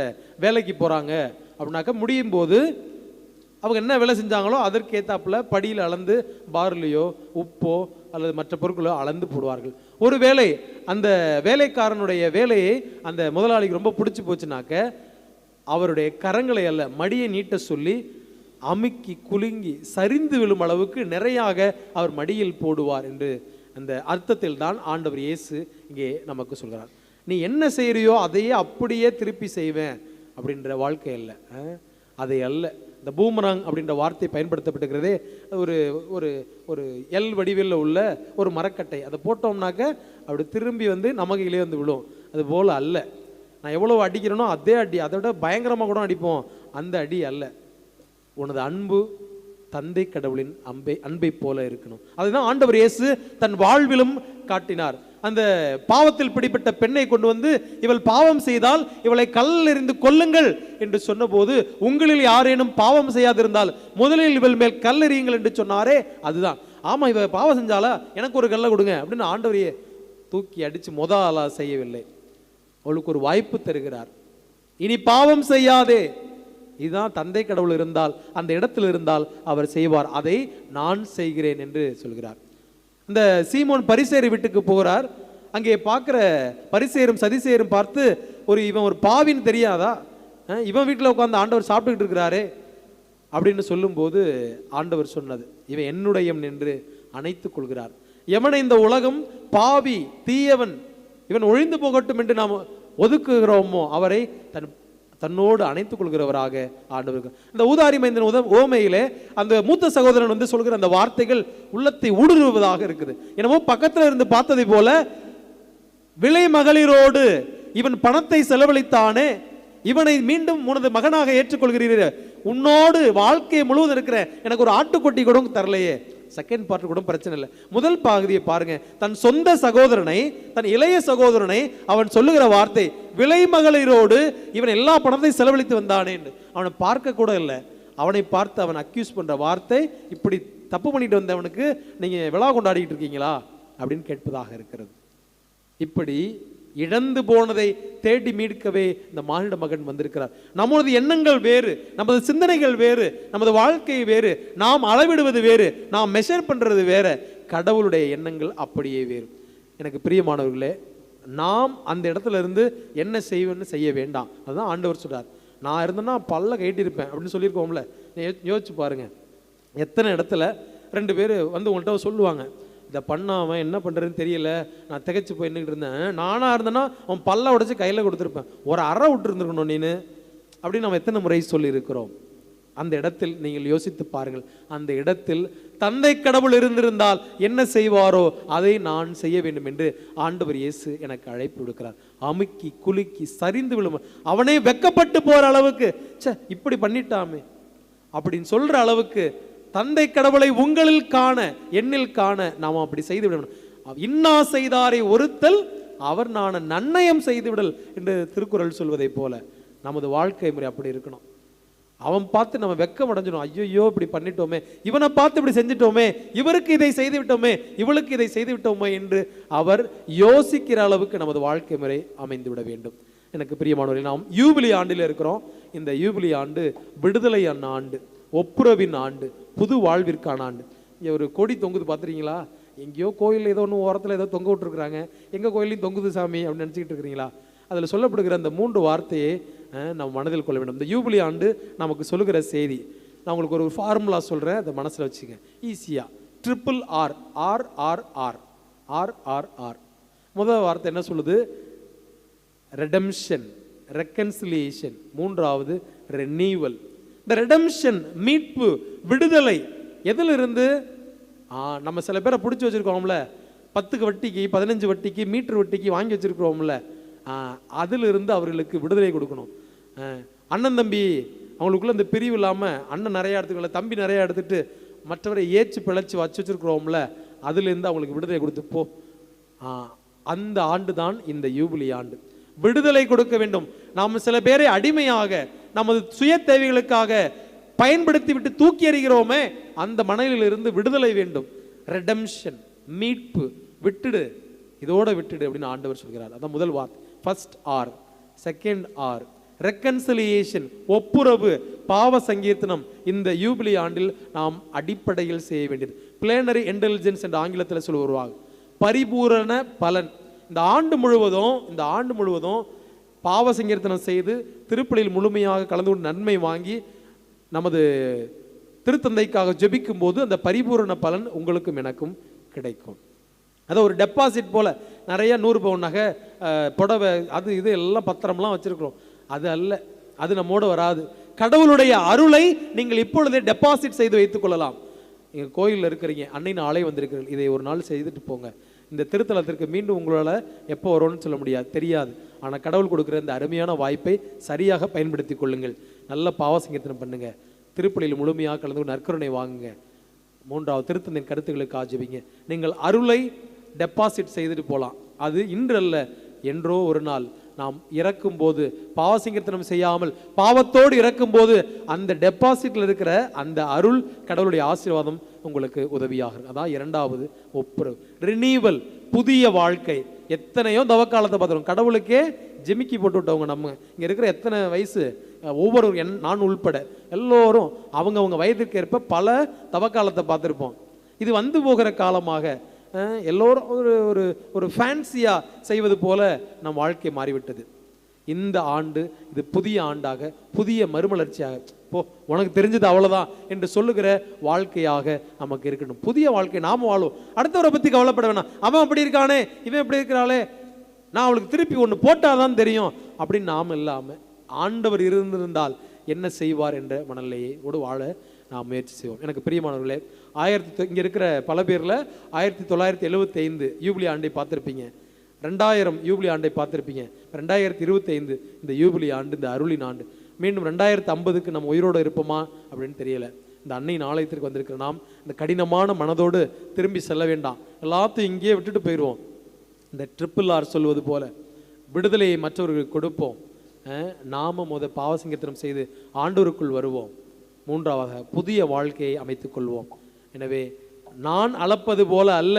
[SPEAKER 3] வேலைக்கு போகிறாங்க அப்படின்னாக்கா முடியும் போது அவங்க என்ன வேலை செஞ்சாங்களோ அதற்கேற்றாப்புல படியில் அளந்து பார்லையோ உப்போ அல்லது மற்ற பொருட்களோ அளந்து போடுவார்கள். ஒரு வேலை அந்த வேலைக்காரனுடைய வேலையை அந்த முதலாளிக்கு ரொம்ப பிடிச்சி போச்சுனாக்க அவருடைய கரங்களை அல்ல மடியை நீட்ட சொல்லி அமுக்கி குலுங்கி சரிந்து விழும் அளவுக்கு நிறையாக அவர் மடியில் போடுவார் என்று அந்த அர்த்தத்தில் தான் ஆண்டவர் இயேசு இங்கே நமக்கு சொல்கிறார். நீ என்ன செய்கிறியோ அதையே அப்படியே திருப்பி செய்வேன் அப்படின்ற வாழ்க்கை அல்ல, அதை அல்ல. இந்த பூமராங் அப்படின்ற வார்த்தை பயன்படுத்தப்பட்டுக்கிறதே ஒரு ஒரு ஒரு எல் வடிவில் உள்ள ஒரு மரக்கட்டை, அதை போட்டோம்னாக்க அப்படி திரும்பி வந்து நமக்கு வந்து விழும். அது போல் அல்ல. நான் எவ்வளோ அடிக்கிறேனோ அதே அடி, அதை விட பயங்கரமாக கூட அடிப்போம், அந்த அடி அல்ல. உனது அன்பு தந்தை கடவுளின் அன்பை போல இருக்கணும். அதுதான் ஆண்டவர் இயேசு தன் வாழ்விலும் காட்டினார். அந்த பாவத்தில் பிடிப்பட்ட பெண்ணை கொண்டு வந்து இவள் பாவம் செய்தால் இவளை கல்லில் எறிந்து கொல்லுங்கள் என்று சொன்னபோது, உங்களில் யாரேனும் பாவம் செய்யாதிருந்தால் முதலில் இவள் மேல் கல்லெறியுங்கள் என்று சொன்னாரே, அதுதான். ஆமா, இவ பாவம் செஞ்சாலா, எனக்கு ஒரு கல்லை கொடுங்க அப்படின்னு ஆண்டவரையே தூக்கி அடிச்சு ஆளா செய்யவில்லை. அவளுக்கு ஒரு வாய்ப்பு தருகிறார். இனி பாவம் செய்யாதே. இதுதான் தந்தை கடவுள் இருந்தால், அந்த இடத்தில் இருந்தால் அவர் செய்வார். அதை நான் செய்கிறேன் என்று சொல்கிறார். இந்த சீமோன் பரிசேயர் வீட்டுக்கு போகிறார். அங்கே பார்க்குற பரிசேயரும் சதிசேயரும் பார்த்து இவன் ஒரு பாவின்னு தெரியாதா, இவன் வீட்டில் உட்காந்து ஆண்டவர் சாப்பிட்டுக்கிட்டு இருக்கிறாரே அப்படின்னு சொல்லும்போது ஆண்டவர் சொன்னது, இவன் என்னுடையவன் என்று அணைத்துக் கொள்கிறார். எவனை இந்த உலகம் பாவி தீயவன் இவன் ஒழிந்து போகட்டும் என்று நாம் ஒதுக்குகிறோமோ அவரை தன்னோடு அணைத்துக் கொள்கிறவராக ஆண்டவர். இந்த ஊதாரி மைந்தன் ஓமையிலே அந்த மூத்த சகோதரன் சொல்கிற அந்த வார்த்தைகள் உள்ளத்தை ஊடுருவதாக இருக்குது. என்னமோ பக்கத்தில் இருந்து பார்த்ததை போல, விலை மகளிரோடு இவன் பணத்தை செலவழித்தானே, இவனை மீண்டும் உனது மகனாக ஏற்றுக்கொள்கிறீர்கள், உன்னோடு வாழ்க்கை முழுவதும் இருக்கிற எனக்கு ஒரு ஆட்டுக்குட்டி கூட தரலையே. செகண்ட் பார்ட் கூட பிரச்சனை இல்லை, முதல் பகுதியை பாருங்க. தன் சொந்த சகோதரனை, தன் இளைய சகோதரனை அவன் சொல்லுகிற வார்த்தை, விலை மகளிரோடு இவன் எல்லா பணத்தையும் செலவழித்து வந்தானே. அவனை பார்க்க கூட இல்லை, அவனை பார்த்து அவன் அக்யூஸ் பண்ற வார்த்தை, இப்படி தப்பு பண்ணிட்டு வந்தவனுக்கு நீங்க விழா கொண்டாடிட்டு இருக்கீங்களா அப்படின்னு கேட்பதாக இருக்கிறது. இப்படி இழந்து போனதை தேடி மீட்கவே இந்த மானிட மகன் வந்திருக்கிறார். நமது எண்ணங்கள் வேறு, நமது சிந்தனைகள் வேறு, நமது வாழ்க்கை வேறு, நாம் அளவிடுவது வேறு, நாம் மெஷர் பண்றது வேற, கடவுளுடைய எண்ணங்கள் அப்படியே வேறு. எனக்கு பிரியமானவர்களே, நாம் அந்த இடத்துல இருந்து என்ன செய்வேன்னு செய்ய வேண்டாம். அதுதான் ஆண்டவர் சொல்றார். நான் இருந்தேன்னா பல்ல கைட்டிருப்பேன் அப்படின்னு சொல்லியிருக்கோம்ல. யோசிச்சு பாருங்க, எத்தனை இடத்துல 2 பேர் உங்கள்கிட்ட சொல்லுவாங்க, இதை பண்ணாமல் என்ன பண்ணுறதுன்னு தெரியல, நான் திகைச்சு போய் நின்றுட்டு இருந்தேன், நானாக இருந்தேன்னா அவன் பல்ல உடச்சி கையில் கொடுத்துருப்பேன், ஒரு அறை விட்டுருந்துருக்கணும் நீனு அப்படின்னு நம்ம எத்தனை முறை சொல்லியிருக்கிறோம். அந்த இடத்தில் நீங்கள் யோசித்து பாருங்கள், அந்த இடத்தில் தந்தை கடவுள் இருந்திருந்தால் என்ன செய்வாரோ அதை நான் செய்ய வேண்டும் என்று ஆண்டவர் இயேசு எனக்கு அழைப்பு விடுக்கிறார். அமுக்கி குலுக்கி சரிந்து விழும், அவனே வெக்கப்பட்டு போகிற அளவுக்கு இப்படி பண்ணிட்டாமே அப்படின்னு சொல்கிற அளவுக்கு தந்தை கடவுளை உங்களில் காண என்னில் காண நாம் அப்படி செய்து விடணும். இன்னா செய்தாரை ஒருத்தல் அவர் நான் நன்னயம் செய்து விடல் என்று திருக்குறள் சொல்வதை போல நமது வாழ்க்கை முறை அப்படி இருக்கணும். அவன் பார்த்து நம்ம வெக்கம் அடைஞ்சிடும், ஐயோ இப்படி பண்ணிட்டோமே, இவனை பார்த்து இப்படி செஞ்சிட்டோமே, இவருக்கு இதை செய்து விட்டோமே, இவளுக்கு இதை செய்து விட்டோமே என்று அவர் யோசிக்கிற அளவுக்கு நமது வாழ்க்கை முறை அமைந்து விட வேண்டும். எனக்கு பிரியமானவர்களே, நாம் யூபிலி ஆண்டில் இருக்கிறோம். இந்த யூபிலி ஆண்டு விடுதலை ஆண்டு, ஒப்புரவின் ஆண்டு, புது வாழ்விற்கான ஆண்டு. இங்கே ஒரு கொடி தொங்குது பார்த்துறீங்களா? எங்கேயோ கோயில் ஏதோ ஒன்று ஓரத்தில் ஏதோ தொங்க விட்டுருக்குறாங்க, எங்கள் கோயிலையும் தொங்குது சாமி அப்படின்னு நினச்சிக்கிட்டு இருக்கிறீங்களா? அதில் சொல்லப்படுகிற அந்த 3 வார்த்தையை நம்ம மனதில் கொள்ள வேண்டும். இந்த யூபிலி ஆண்டு நமக்கு சொல்லுகிற செய்தி, நான் உங்களுக்கு ஒரு ஃபார்முலா சொல்கிறேன், அதை மனசில் வச்சுங்க ஈஸியாக. RRR RRR RRR. முதல் வார்த்தை என்ன சொல்லுது? Redemption, reconciliation. 3வது ரெனியூவல். இந்த ரெடம்ஷன் மீட்பு, விடுதலை எதிலிருந்து? நம்ம சில பேரை பிடிச்சி வச்சிருக்கோம்ல, 10 வட்டிக்கு 15 வட்டிக்கு மீட்டர் வட்டிக்கு வாங்கி வச்சிருக்கிறோம்ல, அதிலிருந்து அவர்களுக்கு விடுதலை கொடுக்கணும். அண்ணன் தம்பி அவங்களுக்குள்ள இந்த பிரிவு இல்லாமல் அண்ணன் நிறையா எடுத்துக்கல, தம்பி நிறையா எடுத்துட்டு மற்றவரை ஏச்சு பிழைச்சி வச்சிருக்கிறோம்ல, அதுலேருந்து அவங்களுக்கு விடுதலை கொடுத்து போ. அந்த ஆண்டு தான் இந்த யூபிலி ஆண்டு. விடுதலை கொடுக்க வேண்டும். நாம் சில பேரை அடிமையாக நமது சுய தேவைகளுக்காக பயன்படுத்தி விட்டு தூக்கி எறிகிறோமே, அந்த மனதிலிருந்து விடுதலை வேண்டும். ரெடம்ஷன், மீட்பு, விட்டுடு, இதோட விட்டுடு அப்படின்னு ஆண்டவர் சொல்கிறார். அதான் முதல் வார்த்தை, first R. Second R reconciliation, ஒப்புரவு, பாவ சங்கீர்த்தனம். இந்த யூபிலி ஆண்டில் நாம் அடிப்படையில் செய்ய வேண்டியது பிளேனரி இன்டெலிஜென்ஸ் என்ற ஆங்கிலத்தில் சொல்லுவாங்க, பரிபூரண பலன். இந்த ஆண்டு முழுவதும் பாவ சங்கீர்த்தனம் செய்து திருப்பலியில் முழுமையாக கலந்து கொண்டு நன்மை வாங்கி நமது திருத்தந்தைக்காக ஜெபிக்கும் போது அந்த பரிபூரண பலன் உங்களுக்கும் எனக்கும் கிடைக்கும். அதை ஒரு டெபாசிட் போல நிறைய 100 பவுன் நகை, புடவை, அது இது எல்லாம் பத்திரம்லாம் வச்சிருக்கிறோம். அது அல்ல, அது நம்மோடு வராது. கடவுளுடைய அருளை நீங்கள் இப்பொழுதே டெபாசிட் செய்து வைத்துக் கொள்ளலாம். நீங்கள் கோயிலில் இருக்கிறீங்க, அன்னையின் ஆலை வந்திருக்கிறீர்கள், இதை ஒரு நாள் செய்துட்டு போங்க. இந்த திருத்தலத்திற்கு மீண்டும் உங்களால் எப்போ வரும்னு சொல்ல முடியாது, தெரியாது. ஆனால் கடவுள் கொடுக்குற இந்த அருமையான வாய்ப்பை சரியாக பயன்படுத்தி கொள்ளுங்கள். நல்ல பாவ சங்கீர்த்தனம் பண்ணுங்க, திருப்பலியில் முழுமையாக கலந்து நற்கருணை வாங்குங்க. 3வது திருத்தந்தையின் கருத்துக்களுக்கு ஆஜிவிங்க. நீங்கள் அருளை டெபாசிட் செய்துட்டு போகலாம். அது இன்று அல்ல, என்றோ ஒரு நாள் நாம் இறக்கும் போது, பாவ சங்கீர்த்தனம் செய்யாமல் பாவத்தோடு இறக்கும் போது அந்த டெபாசிட்ல இருக்கிற அந்த அருள், கடவுளுடைய ஆசீர்வாதம் உங்களுக்கு உதவியாக. அதான் 2வது ஒப்புரவு, ரினியூவல், புதிய வாழ்க்கை. எத்தனையோ தவக்காலத்தை பார்த்துருவோம், கடவுளுக்கே ஜிமிக்கி போட்டு விட்டவங்க நம்ம இங்கே இருக்கிற எத்தனை வயசு, ஒவ்வொரு நான் உள்பட எல்லோரும் அவங்கவுங்க வயதிற்கு ஏற்ப பல தவக்காலத்தை பார்த்துருப்போம். இது வந்து போகிற காலமாக எல்லோரும் ஒரு ஒரு ஒரு ஃபேன்சியாக செய்வது போல நம் வாழ்க்கை மாறிவிட்டது. இந்த ஆண்டு இது புதிய ஆண்டாக, புதிய மறுமலர்ச்சியாக, போ உனக்கு தெரிஞ்சது அவ்வளோதான் என்று சொல்லுகிற வாழ்க்கையாக நமக்கு இருக்கணும். புதிய வாழ்க்கை நாம் வாழும். அடுத்தவரை பற்றி கவலைப்பட வேணாம். அவன் அப்படி இருக்கானே, இவன் எப்படி இருக்கிறாளே, நான் அவளுக்கு திருப்பி ஒன்று போட்டாதான் தெரியும் அப்படின்னு நாம் இல்லாமல், ஆண்டவர் இருந்திருந்தால் என்ன செய்வார் என்ற மனநிலையோடு வாழ நாம் முயற்சி செய்வோம். எனக்கு பிரியமானவர்களே, இங்கே இருக்கிற பல பேரில் 1975 யூபிலி ஆண்டை பார்த்துருப்பீங்க, 2000 யூபிலி ஆண்டை பார்த்துருப்பீங்க. 2025 இந்த யூபிலி ஆண்டு, இந்த அருளின் ஆண்டு. மீண்டும் 2050க்கு நம்ம உயிரோடு இருப்போமா அப்படின்னு தெரியல. இந்த அன்னையின் ஆலயத்திற்கு வந்திருக்கிற நாம் இந்த கடினமான மனதோடு திரும்பி செல்ல வேண்டாம். எல்லாத்தையும் இங்கேயே விட்டுட்டு போயிடுவோம். இந்த RRR சொல்வது போல விடுதலையை மற்றவர்களுக்கு கொடுப்போம். நாம பாவசிங்கத்தினம் செய்து ஆண்டவருக்குள் வருவோம். மூன்றாவதாக புதிய வாழ்க்கையை அமைத்துக் கொள்வோம். எனவே நான் அளப்பது போல அல்ல,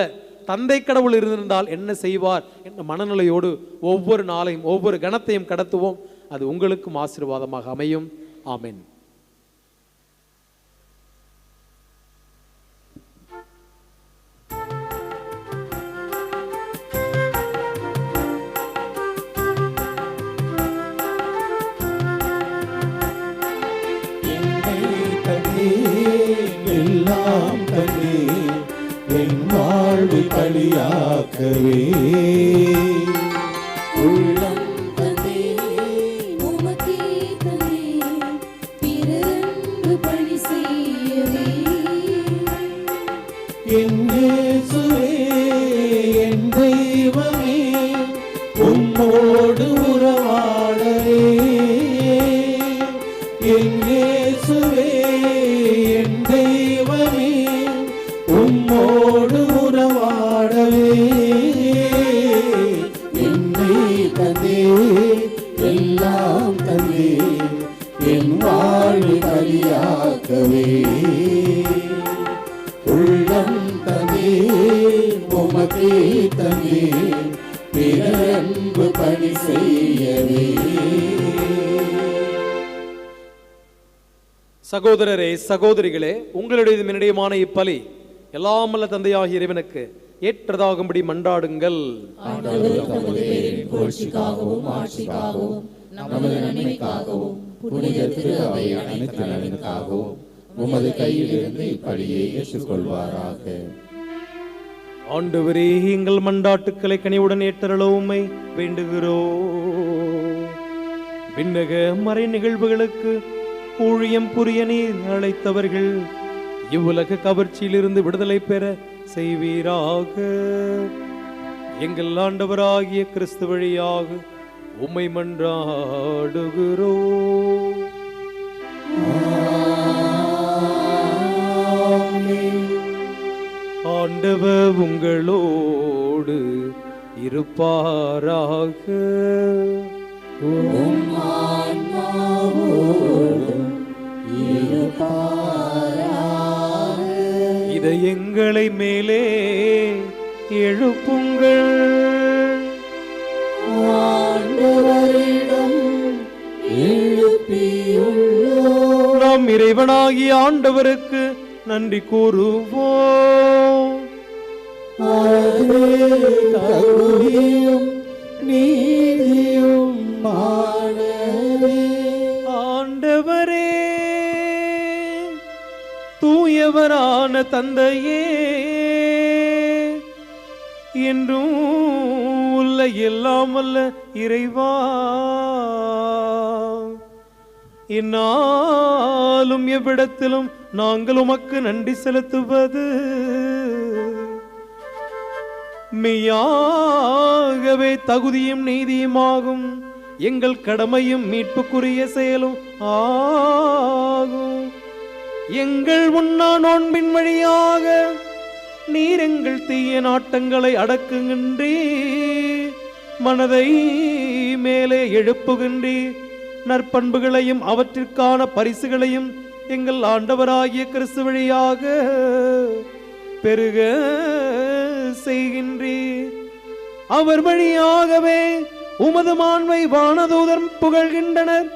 [SPEAKER 3] தந்தை கடவுள் இருந்திருந்தால் என்ன செய்வார் என்ற மனநிலையோடு ஒவ்வொரு நாளையும் ஒவ்வொரு கணத்தையும் கடத்துவோம். அது உங்களுக்கும் ஆசீர்வாதமாக அமையும். ஆமென்.
[SPEAKER 1] எல்லாம் தந்தே என் வாழ்வு பலியாக்கவே,
[SPEAKER 2] உள்ளம் தந்தே உமக்கே தந்தே பிறரன்பு பணி செய்யவே.
[SPEAKER 1] என் இயேசுவே என் தெய்வமே உம்மோடு உறவாடவே, என் இயேசுவே என் தெய்வமே உம்மோடு உறவாடவே. என்னை தந்தே எல்லாம் தந்தே என் வாழ்வு பலியாக்கவே, உள்ளம் தந்தே உமக்கே தந்தே பிறரன்பு பணி செய்யவே.
[SPEAKER 3] சகோதரரே, சகோதரிகளே, உங்களுடைய மின்னடியமான இப்பலி எல்லாம் வல்ல தந்தையாகிய இறைவனுக்கு ஏற்றதாகும்படி மன்றாடுங்கள்.
[SPEAKER 5] ஆண்டவர் தமது பேரின் புகழ்ச்சிக்காகவும் ஆட்சிக்காகவும் நமது நன்மைக்காகவும் புனித திரு அவை அனைத்து நலனுக்காகவும் உமது கையில் இருந்து இப்படியே ஏற்றுக்கொள்வாராக.
[SPEAKER 3] ஆண்டவரே, எங்கள் மன்றாட்டுக்களை கனிவுடன் ஏற்றருள உம்மை வேண்டுகிறோம். விண்ணக மறை நிகழ்வுகளுக்கு ஊழியம் புரிய நீர் அழைத்தவர்கள் இவ்வுலக கவர்ச்சியிலிருந்து விடுதலை பெற செய்வீராக. எங்கள் ஆண்டவராகிய கிறிஸ்து வழியாக உம்மை மன்றாடுகிறோம். ஆண்டவர் உங்களோடு இருப்பாராக. இதை எங்களை மேலே எழுப்புங்கள்.
[SPEAKER 5] ஆண்டவரிடம் எழுப்பியுள்ளோம்.
[SPEAKER 3] நாம் இறைவனாகிய ஆண்டவருக்கு நன்றி கூறுவோம்.
[SPEAKER 1] அது தகுதியும் நீதியும் மாணவே.
[SPEAKER 3] ஆண்டவரே, தூயவரான தந்தையே, என்றும் உள்ள எல்லாம் வல்ல இறைவா, என்னாலும் எவ்விடத்திலும் நாங்கள் உமக்கு நன்றி செலுத்துவது மெய்யாகவே தகுதியும் நீதியுமாகும். எங்கள் கடமையும் மீட்புக்குரிய செயலும் ஆகும். எங்கள் உண்ணா நோன்பின் வழியாக நீர் எங்கள் தீய நாட்டங்களை அடக்குகின்றீர், மனதை மேலே எழுப்புகின்றீர். நற்பண்புகளையும் அவற்றிற்கான பரிசுகளையும் எங்கள் ஆண்டவராகிய கிறிஸ்து வழியாக பெருக செய்கின்றீர். அவர் வழியாகவே உமது மாண்பை வானதூதர் புகழ்கின்றனர்,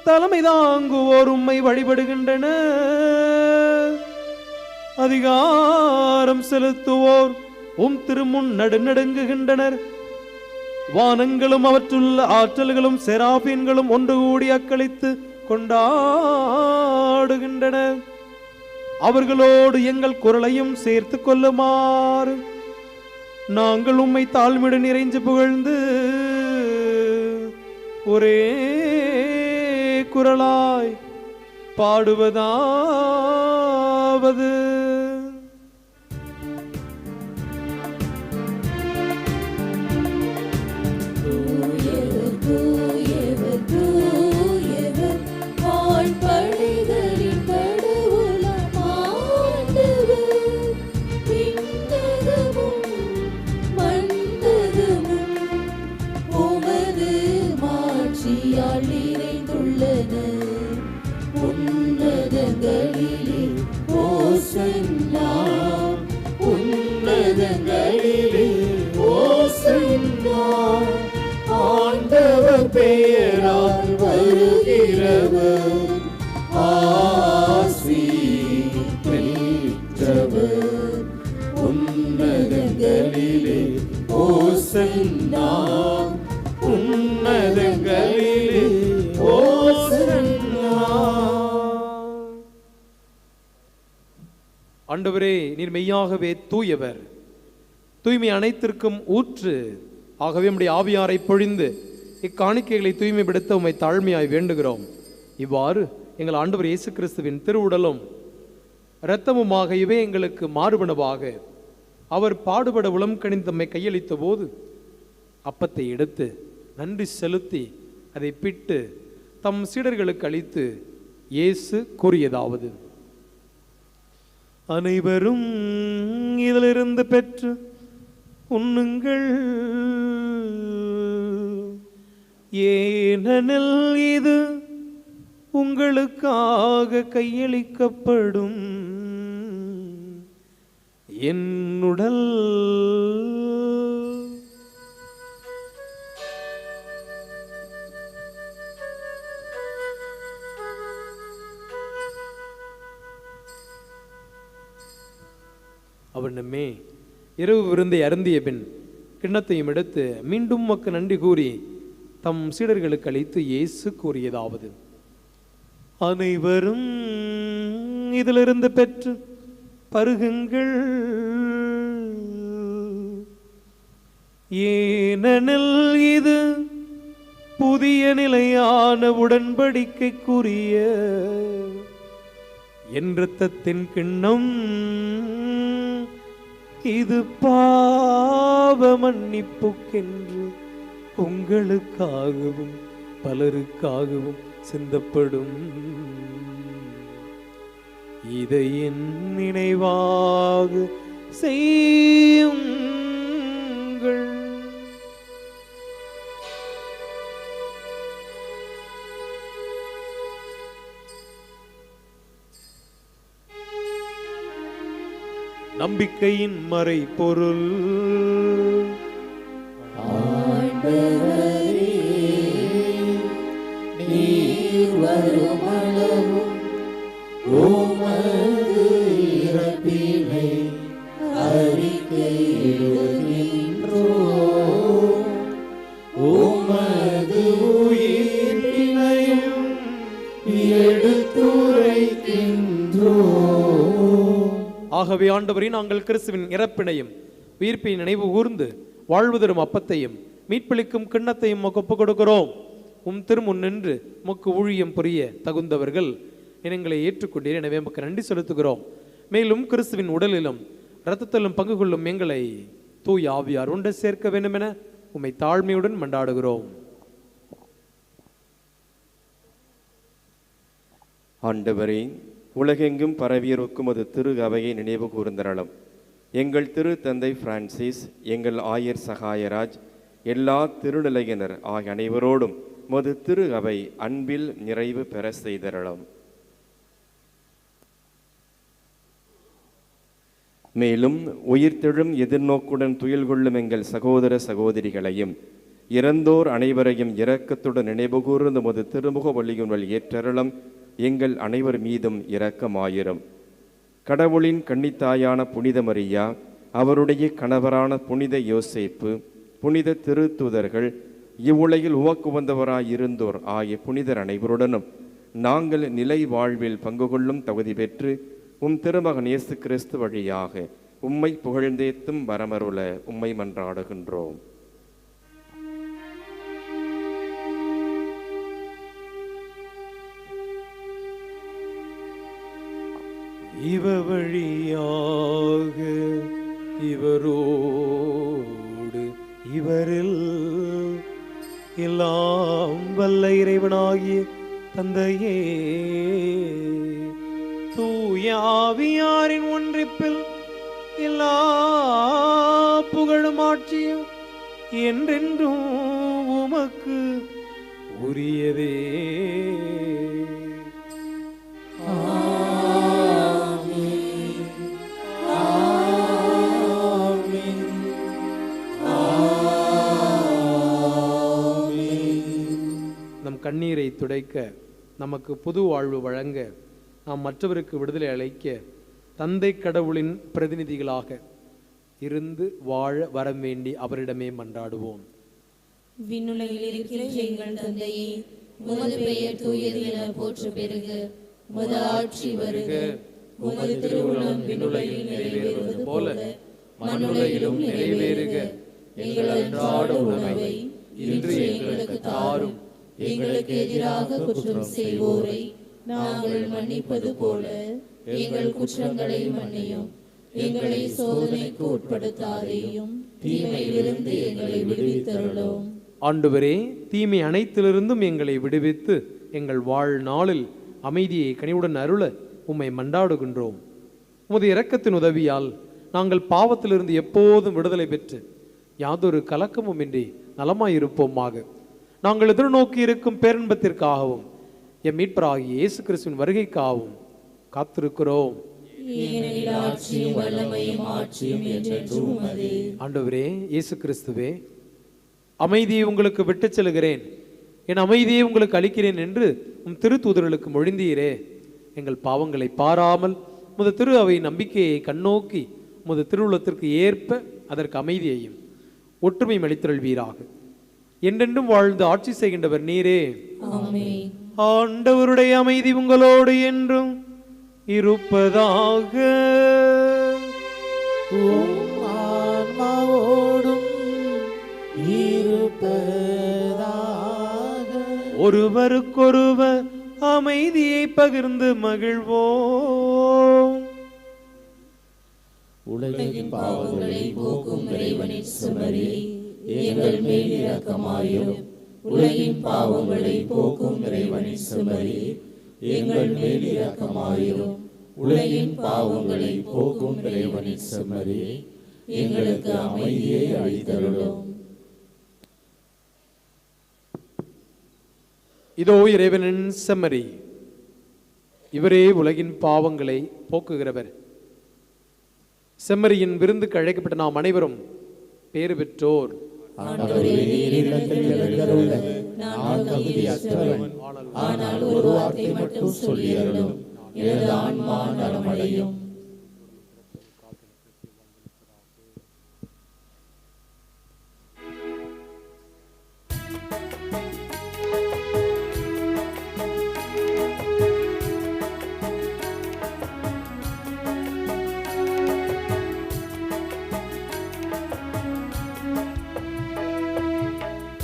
[SPEAKER 3] தலைமை தாங்குவோர் உம்மை வழிபடுகின்றனர், அதிகாரம் செலுத்துவோர் உம் திருமுன் நடுநடுங்குகின்றனர். வானங்களும் அவற்றுள்ள ஆற்றல்களும் செராபீன்களும் ஒன்று கூடி அக்களித்து கொண்டாடுகின்றன. அவர்களோடு எங்கள் குரலையும் சேர்த்து கொள்ளுமாறு நாங்கள் உம்மை தாழ்மையுடன் இறைஞ்சு புகழ்ந்து ஒரே குரலாய் பாடுவதாவது:
[SPEAKER 2] தூயவர், தூயவர், தூயவர், வான்படைகளின் கடவுளாம் ஆண்டவர். விண்ணகமும் மண்ணகமும் உமது மாட்சியால் நிறைந்துள்ளன. உன்னதங்களிலே ஓசன்னா, உன்னதங்களிலே ஓசன்னா. ஆண்டவர் பெயரால் வருகிறவர் ஆசி பெற்றவர். உன்னதங்களிலே ஓசன்னா, உன்னதங்களிலே ஓசன்னா.
[SPEAKER 3] ஆண்டவரே, நீர் மெய்யாகவே தூயவர், தூய்மை அனைத்திற்கும் ஊற்று. ஆகவே நம்முடைய ஆவியாரை பொழிந்து இக்காணிக்கைகளை தூய்மைப்படுத்த உம்மை தாழ்மையாய் வேண்டுகிறோம். இவ்வாறு எங்கள் ஆண்டவர் இயேசு கிறிஸ்துவின் திருவுடலும் இரத்தமுமாக இவை எங்களுக்கு மாறுபனவாக அவர் பாடுபட உளம் கணிந்து தம்மை கையளித்த போது அப்பத்தை எடுத்து நன்றி செலுத்தி அதை பிட்டு தம் சீடர்களுக்கு அளித்து இயேசு கூறியதாவது: அனைவரும் இதிலிருந்து பெற்று உண்ணுங்கள், ஏனெனில் இது உங்களுக்காக கையளிக்கப்படும் என் உடல். அவர் நம்மே இரவு விருந்தை அருந்திய பின் கிண்ணத்தையும் எடுத்து மீண்டும் உமக்கு நன்றி கூறி தம் சீடர்களுக்கு அளித்து இயேசு கூறியதாவது: அனைவரும் இதிலிருந்து பெற்று பருகுங்கள், ஏனெனில் இது புதிய நிலையான உடன்படிக்கைக்குரிய என் இரத்தத்தின் கிண்ணம். இது பாவ மன்னிப்புக்கென்று உங்களுக்காகவும் பலருக்காகவும் சிந்தப்படும். இதை என் நினைவாக செய்யுங்கள். நம்பிக்கையின் மறை பொருள்.
[SPEAKER 5] ஆண்டவரே, நீர் வருமளவும் உமது இறப்பினை அறிக்கையிடுகின்றோம், உமது உயிர்ப்பினையும் எடுத்துரைக்கின்றோம்.
[SPEAKER 3] ஆகவே ஆண்டவரே, நாங்கள் கிறிஸ்துவின் இறப்பினையும் உயிர்ப்பின் நினைவு கூர்ந்து வாழ்வு தரும் அப்பத்தையும் மீட்பளிக்கும் கிண்ணத்தையும் ஒப்புக் கொடுக்கிறோம். உம் திருமுன் நின்று உமக்கு ஊழியம் புரிய தகுந்தவர்கள் எங்களை ஏற்றுக்கொண்டீர். எனவே உமக்கு நன்றி செலுத்துகிறோம். மேலும் கிறிஸ்துவின் உடலிலும் இரத்தத்திலும் பங்கு கொள்ளும் எங்களை தூய் ஆவியார் ஒன்று சேர்க்க வேண்டும் என உம்மை தாழ்மையுடன் மன்றாடுகிறோம்.
[SPEAKER 6] ஆண்டவரே, உலகெங்கும் பரவியிருக்கும் அது திரு அவையை நினைவு கூர்ந்தரளம். எங்கள் திரு தந்தை பிரான்சிஸ், எங்கள் ஆயர் சகாயராஜ், எல்லா திருநிலையினர் ஆகிய அனைவரோடும் மது திரு அவை அன்பில் நிறைவு பெற செய்தரளம். மேலும் உயிர்த்தெழும் எதிர்நோக்குடன் துயில் கொள்ளும் எங்கள் சகோதர சகோதரிகளையும் இறந்தோர் அனைவரையும் இரக்கத்துடன் நினைவு கூர்ந்து மது திருமுக வழியுடன் ஏற்றரளம். எங்கள் அனைவர் மீதும் இரக்கமாயிரும். கடவுளின் கன்னித்தாயான புனித மரியா, அவருடைய கணவரான புனித யோசேப்பு, புனித திருத்தூதர்கள், இவ்வுலகில் உமக்கு வந்தவராயிருந்தோர் ஆகிய புனிதர் அனைவருடனும் நாங்கள் நிலை வாழ்வில் பங்கு கொள்ளும் தகுதி பெற்று திருமகன் இயேசு கிறிஸ்து வழியாக உம்மை புகழ்ந்தேத்தும் வரமருள உம்மை மன்றாடுகின்றோம்.
[SPEAKER 3] இவர் வழியாக இவரோடு இவரில் எல்லாம் வல்ல இறைவனாகிய தந்தையே, தூய ஆவியாரின் ஒன்றிப்பில் எல்லா புகழும் ஆட்சியும் என்றென்றும் உமக்கு உரியதே. கண்ணீரை துடைக்க, நமக்கு புது வாழ்வு வழங்க, நாம் மற்றவருக்கு விடுதலை அளிக்க தந்தை கடவுளின் பிரதிநிதிகளாக இருந்து வாழ வரம் வேண்டி அவரிடமே மன்றாடுவோம்.
[SPEAKER 2] விண்ணுலகில் இருக்கிற எங்கள் தந்தையே, உமது பெயர் தூயது என போற்று பெறுக. உமது ஆட்சி வருக. உமது திருவுளம் விண்ணுலகில் நிறைவேறுவது போல மண்ணுலகிலும் நிறைவேறுக. எங்கள் அன்றாட உணவை இன்று எங்களுக்கு தாரும். எங்களுக்கு எதிராக குற்றம் செய்வோரை நாங்கள் மன்னிப்பது போல எங்கள் குற்றங்களை மன்னியும். எங்களை சோதனைக்கு உட்படுத்தாதேயும், தீமையிலிருந்து எங்களை விடுவித்தருளும்.
[SPEAKER 3] ஆண்டவரே, தீமை அனைத்திலிருந்தும் எங்களை விடுவித்து எங்கள் வாழ்நாளில் அமைதியை கனிவுடன் அருள உம்மை மன்றாடுகின்றோம். உமது இரக்கத்தின் உதவியால் நாங்கள் பாவத்திலிருந்து எப்போதும் விடுதலை பெற்று யாதொரு கலக்கமும் இன்றி நலமாயிருப்போமாக. நாங்கள் எதிர்நோக்கி இருக்கும் பேரின்பத்திற்காகவும் எம் மீட்பராகிய இயேசு கிறிஸ்துவின் வருகைக்காகவும் காத்திருக்கிறோம். ஆண்டவரே இயேசு கிறிஸ்துவே, அமைதியை உங்களுக்கு விட்டுச் செல்கிறேன், என் அமைதியை உங்களுக்கு அளிக்கிறேன் என்று உம் திருத்தூதர்களுக்கு மொழிந்தீரே. எங்கள் பாவங்களை பாராமல் உமது திரு அவை நம்பிக்கையை கண்ணோக்கி உமது திருவுள்ளத்திற்கு ஏற்ப அதற்கு அமைதியையும் ஒற்றுமையும் அளித்தருள்வீராக. என்றென்றும் வாழ்ந்து ஆட்சி செய்கின்றவர் நீரே. ஆண்டவருடைய அமைதி உங்களோடு என்றும் இருப்பதாக. ஒருவருக்கொருவர் அமைதியை பகிர்ந்து மகிழ்வோம்.
[SPEAKER 5] உலகின் பாவங்களை போக்கும் இறைவனின் சுமரி எங்கள் மேல் இரக்கமாயும். உலகின் பாவங்களை போக்கும் இறைவனின் சுமரி எங்கள் மேல் இரக்கமாயும். உலகின் பாவங்களை போக்கும் இறைவனின் சுமரி எங்களுக்கு அமைதியை அளித்தருளும்.
[SPEAKER 3] இதோ இறைவனின் செம்மறி, இவரே உலகின் பாவங்களை போக்குகிறவர். செம்மறியின் விருந்துக்கு அழைக்கப்பட்ட நாம் அனைவரும் பேறு பெற்றோர்.
[SPEAKER 5] ஆனால் ஒரு வார்த்தை மட்டும் சொல்லியருளும், எனது ஆன்மா நலமடையும்.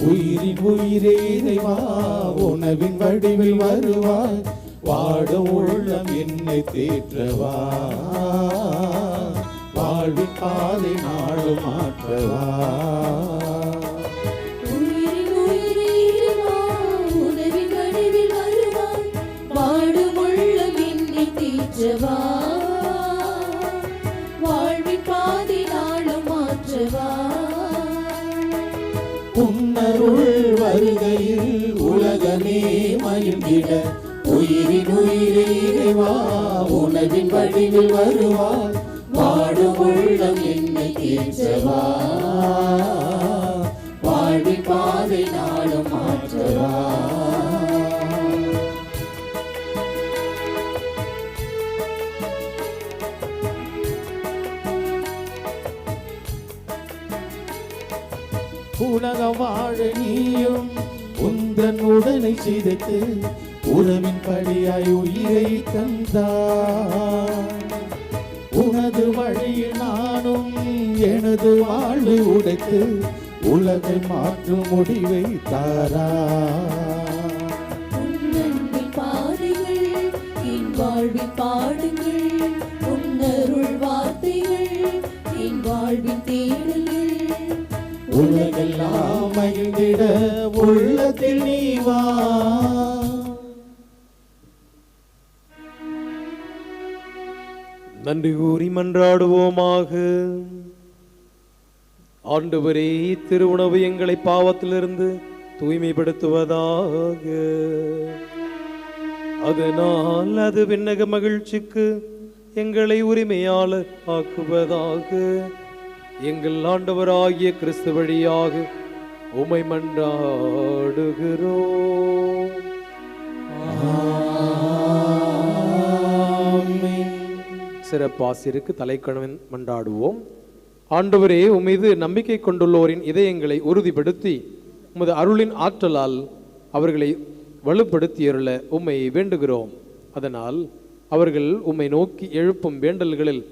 [SPEAKER 1] உயிரின் உயிரே இறைவா, உணவின் வடிவில் வருவாய், வாடும் உள்ளம் என்னை தேற்றவா, வாழ்வின் பாதை நாளும் மாற்றவா.
[SPEAKER 2] உயிரின் உயிரே இறைவா, உணவின் வடிவில் வருவாய், வாடும் உள்ளம் என்னை தேற்றவா, வாழ்வின் பாதை நாளும் மாற்றவா.
[SPEAKER 1] உன்னருள் வருகையில் உலகமே மகிழ்ந்திட, உயிரின் உயிரே இறைவா, உணவின் வடிவில் வருவாய், வாடும் உள்ளம் என்னை தேற்றவா, வாழ்வின் பாதை நாளும் மாற்றவா. உலகம் வாழ நீயும் உந்தன் உடலை சிதைத்து உறவின் படியாய் உயிரை தந்தாய். உனது வழியில் நானும் எனது வாழ்வை உடைத்து உலகை மாற்றும் முடிவை தாரா.
[SPEAKER 2] உன்னன்பின் பாதைகள் என் வாழ்வில் பாடுங்கள், உன்னருள் வார்த்தைகள் என் வாழ்வின் தேடல்கள்.
[SPEAKER 1] உலகெல்லாம் மகிழ்ந்திட உள்ளத்தில் நீ வா.
[SPEAKER 3] நன்றி கூறி மன்றாடுவோமாக. ஆண்டவரே, திருவுணவு எங்களை பாவத்திலிருந்து தூய்மைப்படுத்துவதாக. அதனால் அது விண்ணக மகிழ்ச்சிக்கு எங்களை உரிமையாளர் ஆக்குவதாக. எங்கள் ஆண்டவராகிய கிறிஸ்து வழியாக உம்மை மன்றாடுகிறோம். சிறப்பாசிற்கு தலைக்கணவன் மன்றாடுவோம். ஆண்டவரே, உம்மீது நம்பிக்கை கொண்டுள்ளோரின் இதயங்களை உறுதிப்படுத்தி உமது அருளின் ஆற்றலால் அவர்களை வலுப்படுத்தியருள உம்மை வேண்டுகிறோம். அதனால் அவர்கள் உம்மை நோக்கி எழுப்பும் வேண்டல்களில்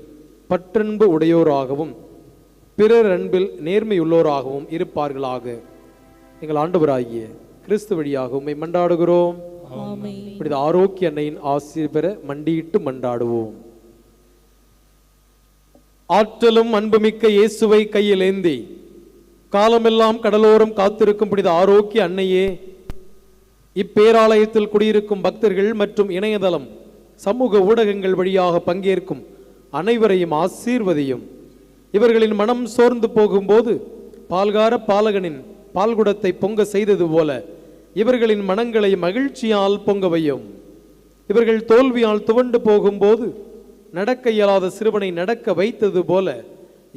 [SPEAKER 3] பற்றன்பு உடையோராகவும் பிறர் அன்பில் நேர்மையுள்ளோராகவும் இருப்பார்களாக. எங்கள் ஆண்டவராகிய கிறிஸ்து வழியாக உம்மை மன்றாடுகிறோம். இப்படி ஆரோக்கிய அன்னையின் ஆசீர் பெற மண்டியிட்டு மன்றாடுவோம். ஆற்றலும் அன்புமிக்க இயேசுவை கையில் ஏந்தி காலமெல்லாம் கடலோரம் காத்திருக்கும் புனித ஆரோக்கிய அன்னையே, இப்பேராலயத்தில் குடியிருக்கும் பக்தர்கள் மற்றும் இணையதளம் சமூக ஊடகங்கள் வழியாக பங்கேற்கும் அனைவரையும் ஆசீர்வதியும். இவர்களின் மனம் சோர்ந்து போகும்போது பால்கார பாலகனின் பால்குடத்தை பொங்க செய்தது போல இவர்களின் மனங்களை மகிழ்ச்சியால் பொங்கவையும். இவர்கள் தோல்வியால் துவண்டு போகும்போது நடக்க இயலாத சிறுவனை நடக்க வைத்தது போல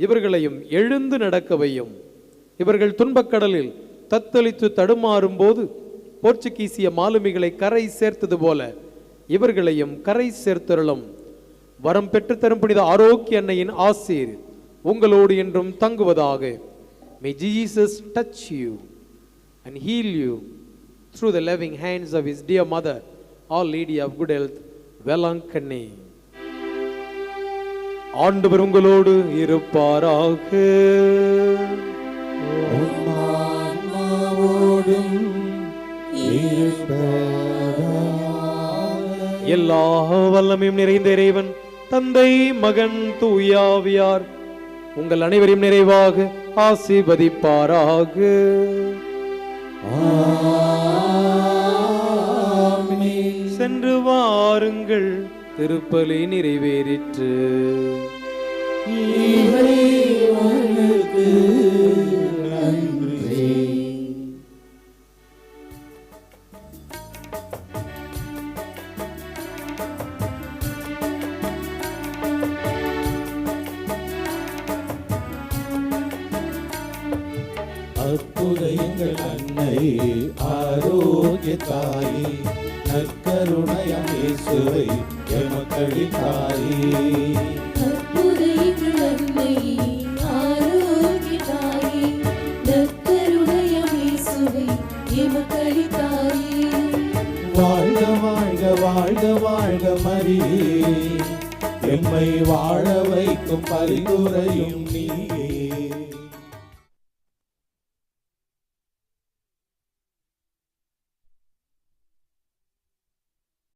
[SPEAKER 3] இவர்களையும் எழுந்து நடக்கவையும். இவர்கள் துன்பக்கடலில் தத்தளித்து தடுமாறும் போது போர்ச்சுகீசிய மாலுமிகளை கரை சேர்த்தது போல இவர்களையும் கரை சேர்த்தருளும். வரம் பெற்று தரும் புனித ஆரோக்கிய அன்னையின் ஆசீர் உங்களோடு என்றும் தங்குவதாக. May Jesus touch you and heal you through the loving hands of his dear mother, Our Lady of Good Health, Velankanni. ஆண்டவர் உங்களோடு இருப்பாராக. எல்லா வல்லமையும் நிறைந்த இறைவன் தந்தை, மகன், தூயாவியார் உங்கள் அனைவரையும் நிறைவாக ஆசீர்வதிப்பாராக. சென்று வாருங்கள், திருப்பலி நிறைவேறிற்று.
[SPEAKER 1] அற்புத எங்கள் அன்னை, ஆரோக்கிய தாயே, நற்கருணையாம் இயேசுவை எமக்களித்தாயே.
[SPEAKER 2] அற்புத எங்கள் அன்னை, ஆரோக்கிய தாயே, நற்கருணையாம் இயேசுவை எமக்களித்தாயே.
[SPEAKER 1] வாழ்க வாழ்க வாழ்க வாழ்க மரியே, எம்மை வாழ வைக்கும் பரிந்துரையும் நீ.